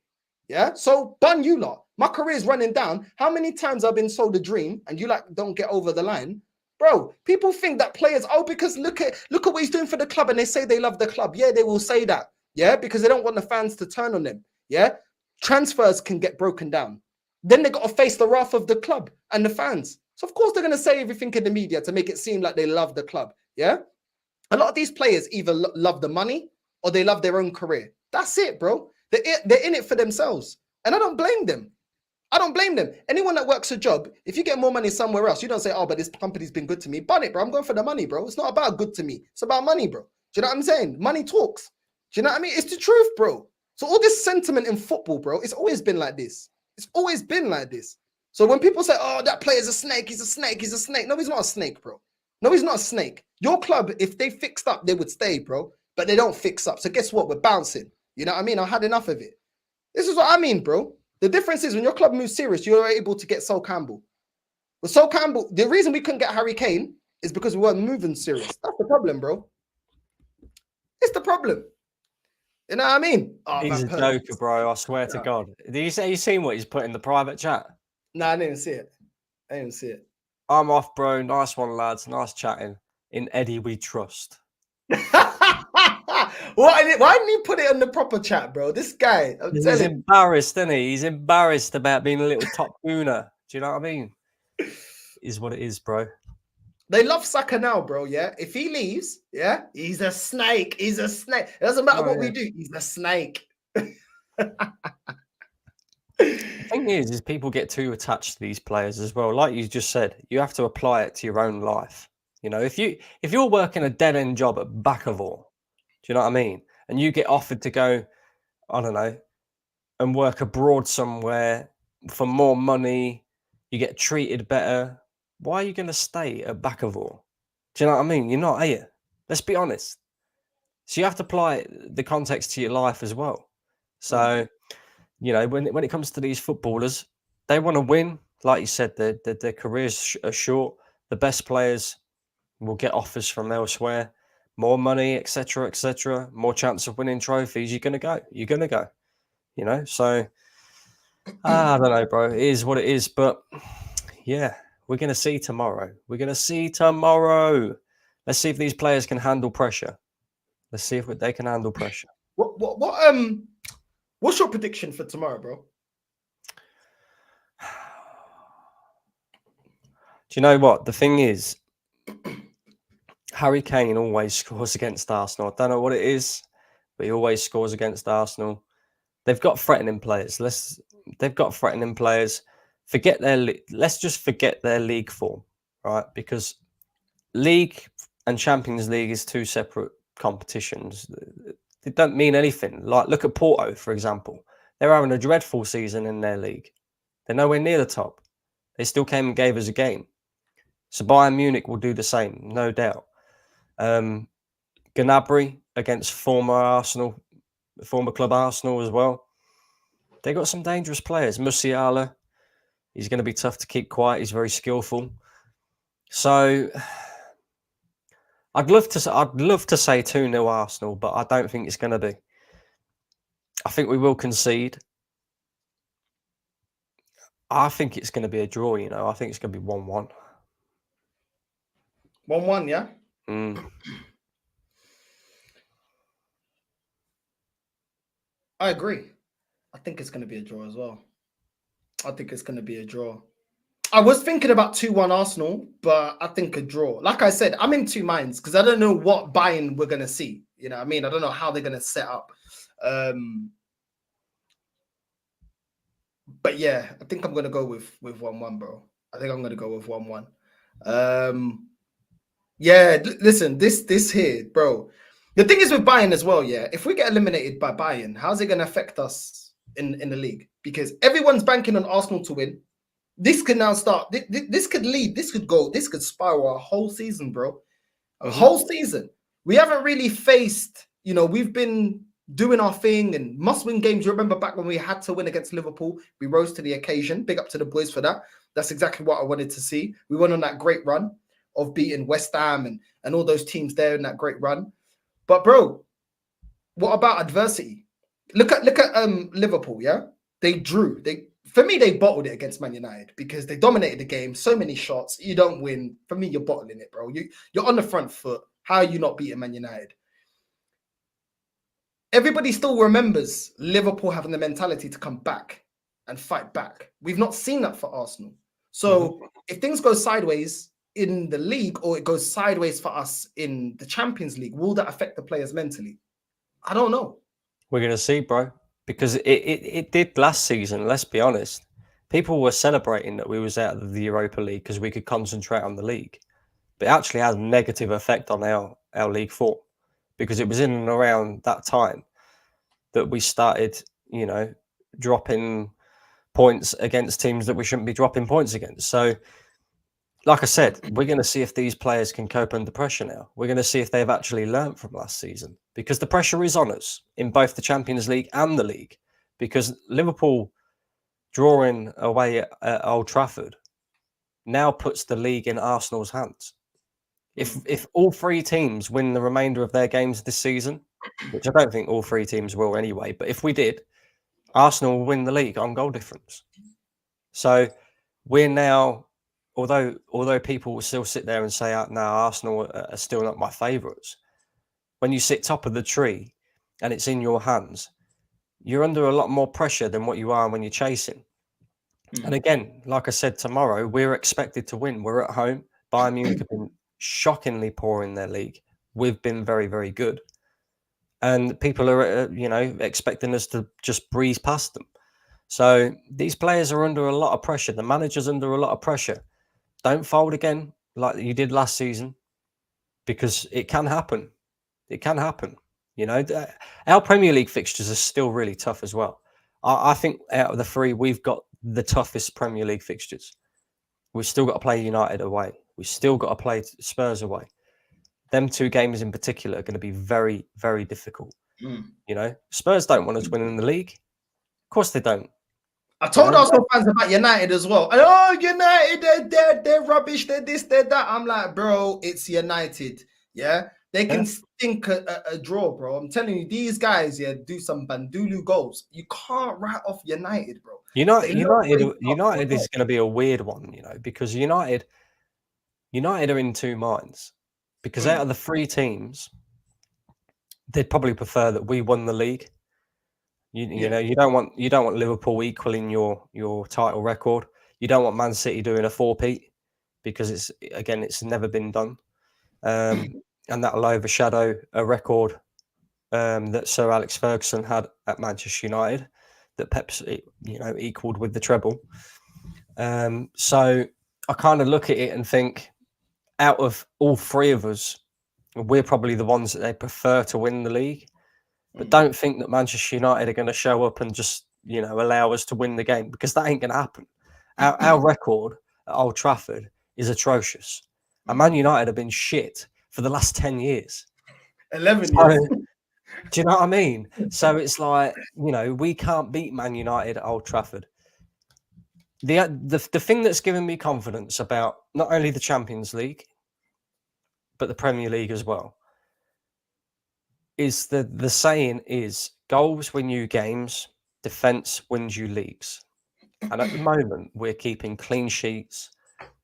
Yeah, so bun you lot. My career's running down. How many times I've been sold a dream and you like don't get over the line? Bro, people think that players, because look at what he's doing for the club and they say they love the club. Yeah, they will say that. Yeah, because they don't want the fans to turn on them. Yeah, transfers can get broken down. Then they got to face the wrath of the club and the fans. So of course they're going to say everything in the media to make it seem like they love the club. Yeah, a lot of these players either love the money or they love their own career. That's it, bro. They're in it for themselves. And I don't blame them. I don't blame them. Anyone that works a job, if you get more money somewhere else, you don't say, oh, but this company's been good to me. Bun it, bro. I'm going for the money, bro. It's not about good to me. It's about money, bro. Do you know what I'm saying? Money talks. Do you know what I mean? It's the truth, bro. So all this sentiment in football, bro, it's always been like this. It's always been like this. So when people say, oh, that player's a snake, he's a snake, he's a snake. No, he's not a snake, bro. No, he's not a snake. Your club, if they fixed up, they would stay, bro. But they don't fix up. So guess what? We're bouncing. You know what I mean? I've had enough of it. This is what I mean, bro. The difference is when your club moves serious, you're able to get Sol Campbell. But Sol Campbell, the reason we couldn't get Harry Kane is because we weren't moving serious. That's the problem, bro. It's the problem. You know what I mean? Oh, he's a joker, bro. I swear to God. Did you say you seen what he's put in the private chat? No, I didn't see it. I didn't see it. I'm off, bro. Nice one, lads. Nice chatting. In Eddie, we trust. Why didn't he put it on the proper chat, bro? This guy, he's embarrassed, isn't he? He's embarrassed about being a little top gooner. Do you know what I mean? Is what it is, bro. They love Saka now, bro. Yeah, if he leaves, yeah, he's a snake. He's a snake. It doesn't matter what we do. He's a snake. The thing is people get too attached to these players as well. Like you just said, you have to apply it to your own life. You know, if you're working a dead end job at Bakavor, do you know what I mean? And you get offered to go, I don't know, and work abroad somewhere for more money, you get treated better. Why are you going to stay at Bakavor? Do you know what I mean? You're not, are you? Let's be honest. So you have to apply the context to your life as well. So, you know, when it comes to these footballers, they want to win. Like you said, their careers are short. The best players will get offers from elsewhere, more money, etc., more chance of winning trophies. You're going to go. You're going to go. You know, so I don't know, bro. It is what it is. But yeah, we're going to see tomorrow. We're going to see tomorrow. Let's see if these players can handle pressure. Let's see if they can handle pressure. What's your prediction for tomorrow, bro? Do you know what? The thing is, Harry Kane always scores against Arsenal. I don't know what it is, but he always scores against Arsenal. They've got threatening players. They've got threatening players. Let's just forget their league form, right? Because league and Champions League is two separate competitions. They don't mean anything. Like, look at Porto, for example. They're having a dreadful season in their league. They're nowhere near the top. They still came and gave us a game. So Bayern Munich will do the same, no doubt. Gnabry against former club Arsenal as well. They got some dangerous players. Musiala, he's going to be tough to keep quiet. He's very skillful. So I'd love to say 2-0 Arsenal, but I don't think it's going to be. I think we will concede. I think it's going to be a draw, you know. I think it's going to be 1-1. 1-1, yeah? I agree. I think it's going to be a draw as well. I think it's going to be a draw. I was thinking about 2-1 Arsenal, but I think a draw. Like I said, I'm in two minds because I don't know what Bayern we're going to see. You know what I mean? I don't know how they're going to set up. But yeah, I think I'm going to go with 1-1, bro. I think I'm going to go with 1-1. Yeah, listen, this here, bro. The thing is with Bayern as well, yeah. If we get eliminated by Bayern, how's it going to affect us in the league? Because everyone's banking on Arsenal to win. This could now start. This could lead. This could go. This could spiral a whole season, bro. A whole season. We haven't really faced. You know, we've been doing our thing and must-win games. You remember back when we had to win against Liverpool? We rose to the occasion. Big up to the boys for that. That's exactly what I wanted to see. We went on that great run of beating West Ham and all those teams there in that great run. But bro, what about adversity? Look at Liverpool. Yeah, they drew. For me, they bottled it against Man United because they dominated the game. So many shots. You don't win. For me, you're bottling it, bro. You're on the front foot. How are you not beating Man United? Everybody still remembers Liverpool having the mentality to come back and fight back. We've not seen that for Arsenal. So if things go sideways in the league or it goes sideways for us in the Champions League, will that affect the players mentally? I don't know. We're going to see, bro. Because it did last season, let's be honest. People were celebrating that we was out of the Europa League because we could concentrate on the league. But it actually had a negative effect on our league form because it was in and around that time that we started, you know, dropping points against teams that we shouldn't be dropping points against. So, like I said, we're going to see if these players can cope under pressure now. We're going to see if they've actually learned from last season because the pressure is on us in both the Champions League and the league because Liverpool drawing away at Old Trafford now puts the league in Arsenal's hands. If all three teams win the remainder of their games this season, which I don't think all three teams will anyway, but if we did, Arsenal will win the league on goal difference. So we're now, although people will still sit there and say, no, Arsenal are still not my favourites. When you sit top of the tree and it's in your hands, you're under a lot more pressure than what you are when you're chasing. And again, like I said, tomorrow, we're expected to win. We're at home. Bayern Munich have been shockingly poor in their league. We've been very, very good. And people are, you know, expecting us to just breeze past them. So these players are under a lot of pressure. The manager's under a lot of pressure. Don't fold again like you did last season because it can happen. It can happen. You know, our Premier League fixtures are still really tough as well. I think out of the three, we've got the toughest Premier League fixtures. We've still got to play United away. We've still got to play Spurs away. Them two games in particular are going to be very, very difficult. You know, Spurs don't want us winning the league. Of course they don't. I told Arsenal fans about United as well. Oh, United, they're rubbish. They're this, they're that. I'm like, bro, it's United. Yeah, they can stink a draw, bro. I'm telling you, these guys, do some Bandulu goals. You can't write off United, bro. United is going to be a weird one, you know, because United are in two minds. Because out of the three teams, they'd probably prefer that we won the league. You know, you don't want Liverpool equaling your title record. You don't want Man City doing a 4-peat because it's never been done, and that'll overshadow a record that Sir Alex Ferguson had at Manchester United that Pep's equaled with the treble. So I kind of look at it and think, out of all three of us, we're probably the ones that they prefer to win the league. But don't think that Manchester United are going to show up and just, allow us to win the game because that ain't going to happen. Our record at Old Trafford is atrocious. And Man United have been shit for the last 10 years. 11 years. Do you know what I mean? So it's like, we can't beat Man United at Old Trafford. The thing that's given me confidence about not only the Champions League, but the Premier League as well, is the saying is goals win you games, defence wins you leagues. And at the moment, we're keeping clean sheets.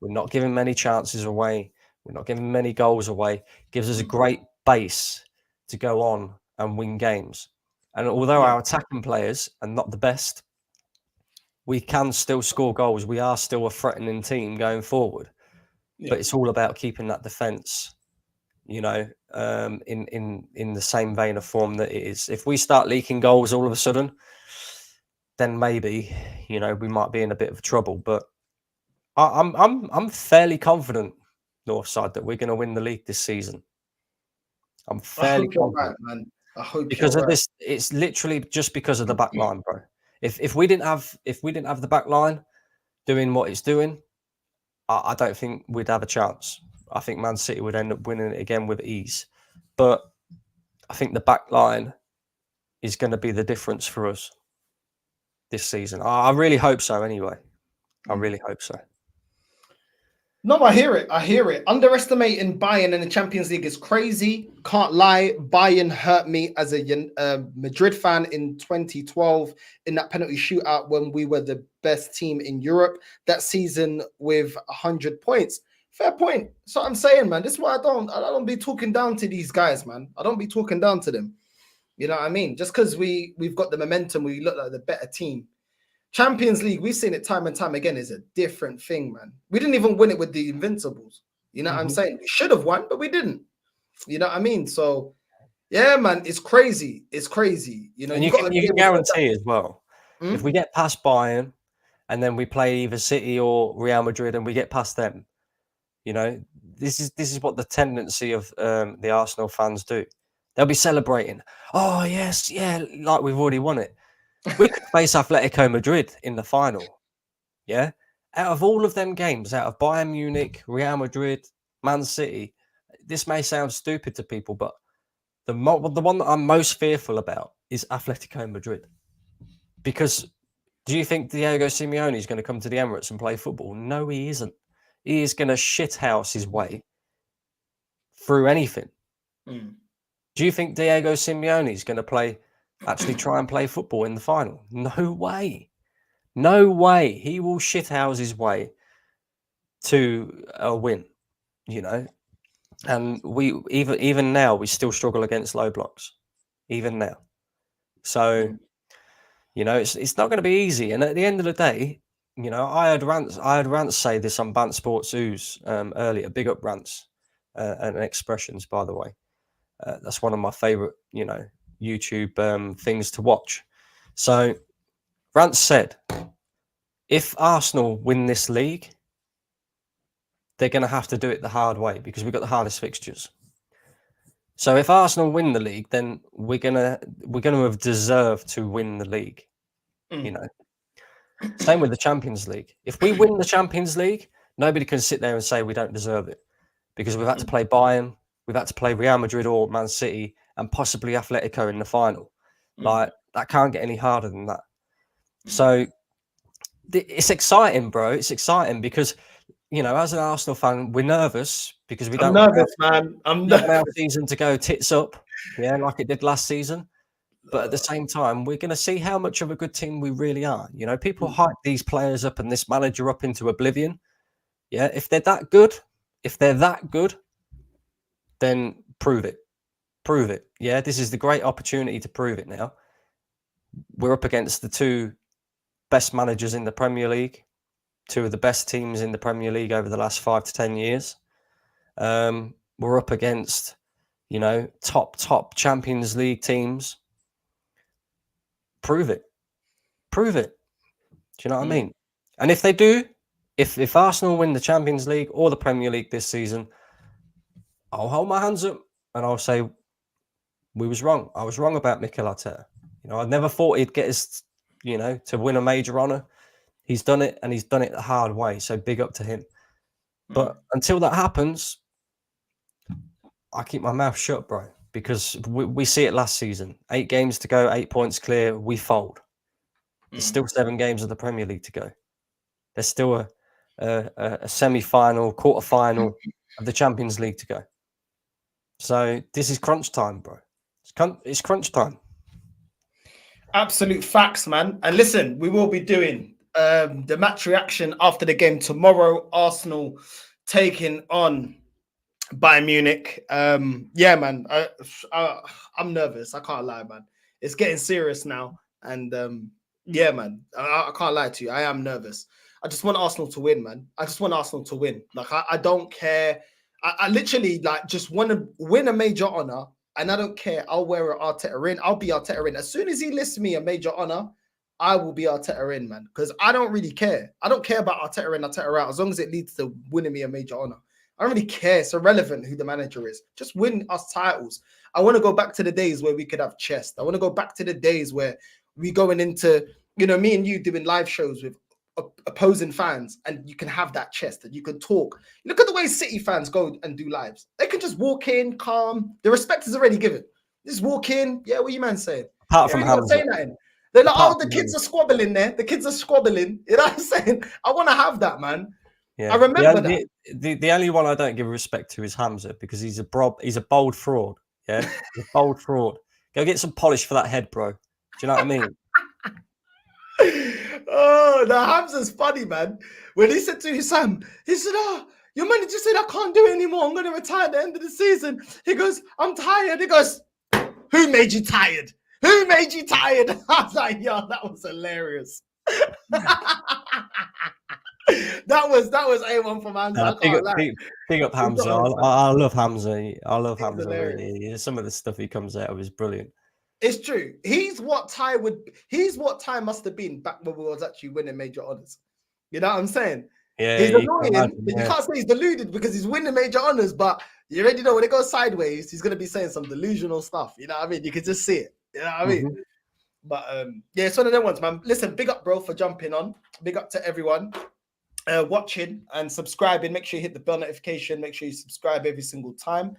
We're not giving many chances away. We're not giving many goals away. Gives us a great base to go on and win games. And although our attacking players are not the best, we can still score goals. We are still a threatening team going forward. But it's all about keeping that defence, you know, in the same vein of form that it is. If we start leaking goals all of a sudden, then maybe, you know, we might be in a bit of trouble. But I'm fairly confident, Northside, that we're going to win the league this season. I'm fairly confident, right, man. I hope because of this. It's literally just because of the back line, bro. If we didn't have the back line doing what it's doing, I don't think we'd have a chance. I think Man City would end up winning it again with ease. But I think the back line is going to be the difference for us this season. I really hope so anyway. I really hope so. No, I hear it. I hear it. Underestimating Bayern in the Champions League is crazy. Can't lie. Bayern hurt me as a Madrid fan in 2012 in that penalty shootout when we were the best team in Europe that season with 100 points. Fair point. So I'm saying, man, this is why I don't be talking down to these guys, man. I don't be talking down to them. You know what I mean? Just because we've got the momentum, we look like the better team. Champions League, we've seen it time and time again, is a different thing, man. We didn't even win it with the Invincibles. You know what I'm saying? We should have won, but we didn't. You know what I mean? So, yeah, man, it's crazy. It's crazy. You know, and you can guarantee as well, if we get past Bayern and then we play either City or Real Madrid and we get past them, you know, this is what the tendency of the Arsenal fans do. They'll be celebrating. Oh, yes, yeah, like we've already won it. We could face Atletico Madrid in the final. Yeah. Out of all of them games, out of Bayern Munich, Real Madrid, Man City, this may sound stupid to people, but the one that I'm most fearful about is Atletico Madrid. Because do you think Diego Simeone is going to come to the Emirates and play football? No, he isn't. He is going to shithouse his way through anything. Do you think Diego Simeone is going to actually try and play football in the final? No way. No way. He will shithouse his way to a win, you know. And we even now we still struggle against low blocks, even now. So, you know, it's not going to be easy. And at the end of the day, you know, I had Rance say this on Bant Sports Ooze earlier. Big up Rance and expressions, by the way. That's one of my favorite, you know, YouTube things to watch. So Rance said, if Arsenal win this league, they're going to have to do it the hard way because we've got the hardest fixtures. So if Arsenal win the league, then we're gonna have deserved to win the league. You know, same with the Champions League. If we win the Champions League, nobody can sit there and say we don't deserve it because we've had to play Bayern, we've had to play Real Madrid or Man City, and possibly Atletico in the final. Like that can't get any harder than that. So it's exciting, bro. It's exciting because, you know, as an Arsenal fan, we're nervous because we don't. I'm nervous, man. I'm nervous. Our season to go tits up, yeah, like it did last season. But at the same time, we're going to see how much of a good team we really are. You know, people hype these players up and this manager up into oblivion. Yeah, if they're that good, then prove it. Prove it. Yeah, this is the great opportunity to prove it now. We're up against the two best managers in the Premier League, two of the best teams in the Premier League over the last 5 to 10 years. We're up against, you know, top Champions League teams. Prove it. Prove it. Do you know what I mean? And if they do, if Arsenal win the Champions League or the Premier League this season, I'll hold my hands up and I'll say we was wrong. I was wrong about Mikel Arteta. You know, I never thought he'd get us, you know, to win a major honour. He's done it, and he's done it the hard way. So big up to him. But until that happens, I keep my mouth shut, bro, because we see it last season. 8 games to go, 8 points clear. We fold. There's still 7 games of the Premier League to go. There's still a semi-final, quarter-final of the Champions League to go. So this is crunch time, bro. It's crunch time. Absolute facts, man. And listen, we will be doing the match reaction after the game tomorrow. Arsenal taking on Bayern Munich. Yeah, man. I'm nervous. I can't lie, man. It's getting serious now. And yeah, man. I can't lie to you. I am nervous. I just want Arsenal to win, man. I just want Arsenal to win. Like, I don't care. I literally like just want to win a major honor. And I don't care. I'll wear an Arteta in. I'll be Arteta in. As soon as he lists me a major honor, I will be Arteta in, man. Because I don't really care. I don't care about Arteta in, Arteta out. As long as it leads to winning me a major honor. I don't really care. It's irrelevant who the manager is. Just win us titles. I want to go back to the days where we could have chest. I want to go back to the days where we going into, you know, me and you doing live shows with opposing fans, and you can have that chest and you can talk. Look at the way City fans go and do lives. They can just walk in, calm. The respect is already given. Just walk in. Yeah, what you man saying? Apart from saying nothing. They're like, oh, the kids are squabbling there. The kids are squabbling. You know what I'm saying? I want to have that, man. Yeah. I remember that. The only one I don't give respect to is Hamza, because he's a bold fraud. Yeah, he's a bold fraud. Go get some polish for that head, bro. Do you know what I mean? Oh, the Hamza's funny, man. When he said to his son, he said, oh, your manager said I can't do it anymore. I'm going to retire at the end of the season. He goes, I'm tired. He goes, who made you tired? Who made you tired? I was like, yo, that was hilarious. That was A1 from Hamza. Big up Hamza. I love Hamza. I love Hamza. Really. Some of the stuff he comes out of is brilliant. It's true. He's what Ty must have been back when we was actually winning major honors. You know what I'm saying? Yeah. He's annoying. You can't say he's deluded because he's winning major honors, but you already know when it goes sideways, he's gonna be saying some delusional stuff. You know what I mean? You can just see it. You know what I mean? But yeah, it's one of them ones, man. Listen, big up, bro, for jumping on. Big up to everyone watching and subscribing. Make sure you hit the bell notification. Make sure you subscribe every single time.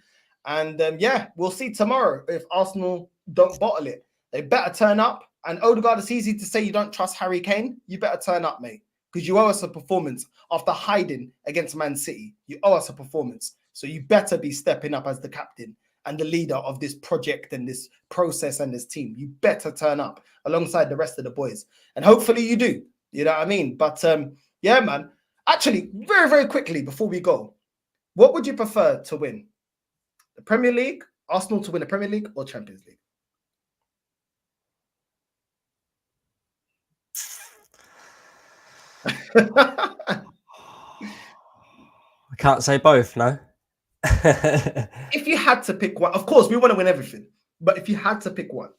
And yeah, we'll see tomorrow if Arsenal don't bottle it. They better turn up. And Odegaard, it's easy to say you don't trust Harry Kane. You better turn up, mate, because you owe us a performance after hiding against Man City. You owe us a performance. So you better be stepping up as the captain and the leader of this project and this process and this team. You better turn up alongside the rest of the boys. And hopefully you do. You know what I mean? But yeah, man. Actually, very, very quickly before we go, what would you prefer to win? The Premier League, Arsenal to win the Premier League, or Champions League? I can't say both, no. If you had to pick one, of course, we want to win everything. But if you had to pick one,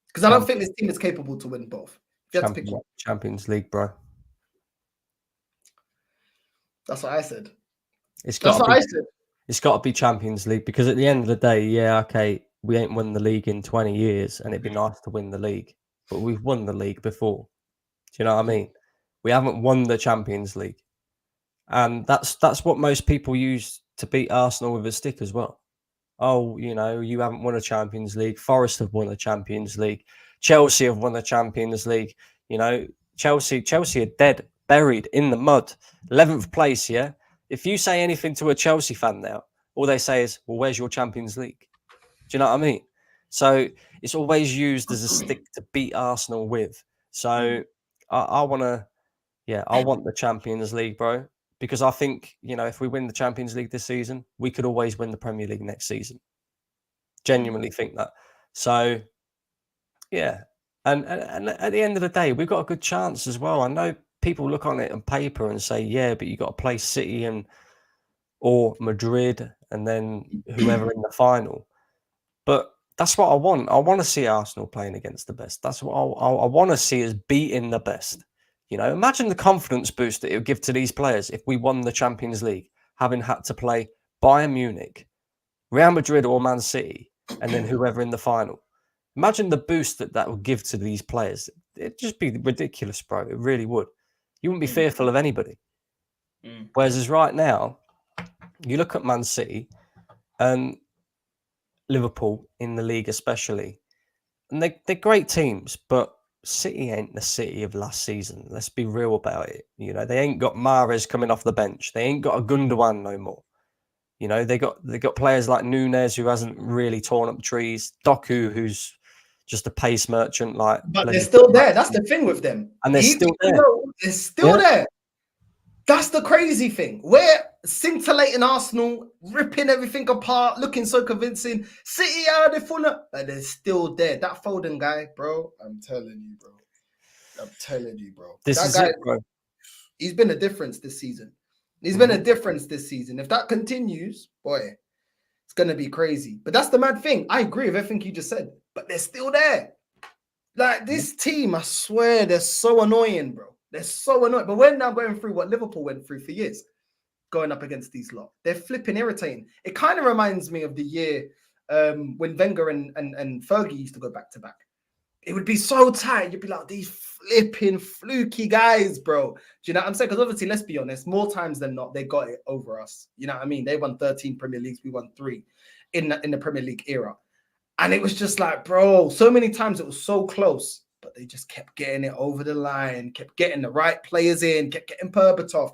because I don't think this team is capable to win both. If you had to pick one. Champions League, bro. That's what I said. It's got to be Champions League, because at the end of the day, yeah, okay, we ain't won the league in 20 years, and it'd be nice to win the league. But we've won the league before. Do you know what I mean? We haven't won the Champions League. And that's what most people use to beat Arsenal with a stick as well. Oh, you know, you haven't won a Champions League. Forest have won a Champions League. Chelsea have won the Champions League. You know, Chelsea are dead, buried in the mud. 11th place, yeah? If you say anything to a Chelsea fan now, all they say is, well, where's your Champions League? Do you know what I mean? So it's always used as a stick to beat Arsenal with. So I want the Champions League, bro. Because I think, you know, if we win the Champions League this season, we could always win the Premier League next season. Genuinely think that. So, yeah. And at the end of the day, we've got a good chance as well. I know people look on it on paper and say, yeah, but you got to play City or Madrid and then whoever in the final. But that's what I want. I want to see Arsenal playing against the best. That's what I want to see, is beating the best. You know, imagine the confidence boost that it would give to these players if we won the Champions League, having had to play Bayern Munich, Real Madrid or Man City, and then whoever in the final. Imagine the boost that would give to these players. It'd just be ridiculous, bro. It really would. You wouldn't be fearful of anybody. Whereas right now, you look at Man City and Liverpool in the league especially, and they're great teams, but City ain't the City of last season. Let's be real about it. You know, they ain't got Mahrez coming off the bench. They ain't got a Gundogan no more. You know, they got players like Nunez, who hasn't really torn up trees. Doku, who's just a pace merchant. But they're still there. That's the thing with them. And they're still there. They're still there. That's the crazy thing. We're scintillating Arsenal, ripping everything apart, looking so convincing. City are they full of, but they're still there. That Foden guy, bro. I'm telling you, bro. This that is guy, it, bro. He's been a difference this season. He's been a difference this season. If that continues, boy, it's gonna be crazy. But that's the mad thing. I agree with everything you just said, but they're still there. Like this team, I swear, they're so annoying, bro. They're so annoying. But we're now going through what Liverpool went through for years, going up against these lot. They're flipping irritating. It kind of reminds me of the year when Wenger and Fergie used to go back to back. It would be so tight. You'd be like, these flipping fluky guys, bro. Do you know what I'm saying? Because obviously, let's be honest, more times than not, they got it over us. You know what I mean? They won 13 Premier Leagues. We won 3 in the Premier League era. And it was just like, bro, so many times it was so close, but they just kept getting it over the line, kept getting the right players in, kept getting Berbatov,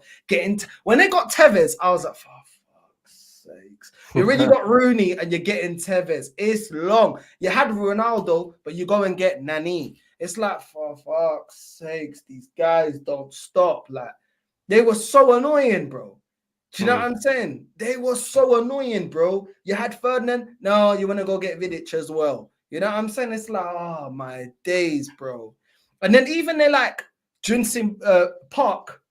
when they got Tevez, I was like, for fuck's sakes. You already got Rooney and you're getting Tevez. It's long. You had Ronaldo, but you go and get Nani. It's like, for fuck's sakes, these guys don't stop. Like, they were so annoying, bro. Do you know what I'm saying? They were so annoying, bro. You had Ferdinand. No, you want to go get Vidic as well. You know what I'm saying? It's like, oh, my days, bro. And then even they're like, Jason Park.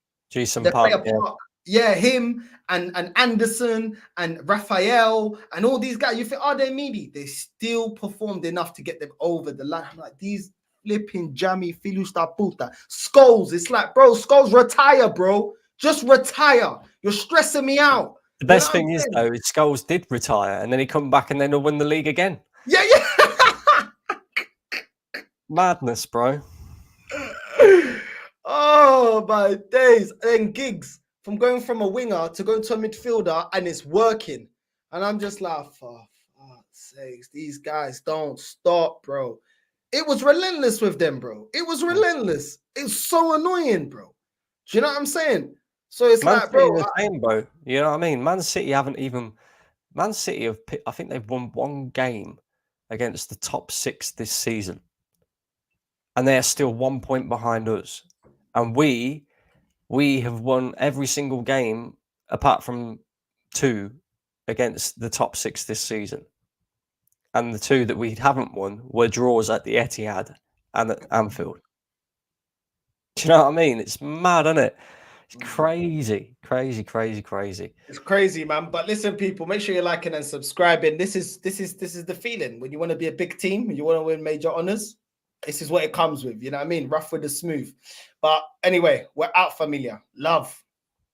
Yeah, him and Anderson and Raphael and all these guys. You think, oh, they're meaty. They still performed enough to get them over the line. I'm like, these flipping jammy filusta puta. Scholes. It's like, bro, Scholes, retire, bro. Just retire. You're stressing me out. The best thing is, though, is Scholes did retire and then he come back and then he'll win the league again. Yeah. Madness, bro. Oh, my days. And Giggs, from going from a winger to going to a midfielder, and it's working. And I'm just like, for fuck's sakes, these guys don't stop, bro. It was relentless with them, bro. It was relentless. It's so annoying, bro. Do you know what I'm saying? So it's Man like, bro, bro. You know what I mean? Man City, I think they've won one game against the top 6 this season. And they are still 1 point behind us. And we have won every single game apart from 2 against the top 6 this season. And the 2 that we haven't won were draws at the Etihad and at Anfield. Do you know what I mean? It's mad, isn't it? It's crazy. It's crazy, man. But listen, people, make sure you're liking and subscribing. This is the feeling when you want to be a big team, when you want to win major honors. This is what it comes with. You know what I mean? Rough with the smooth. But anyway, we're out, familia. Love.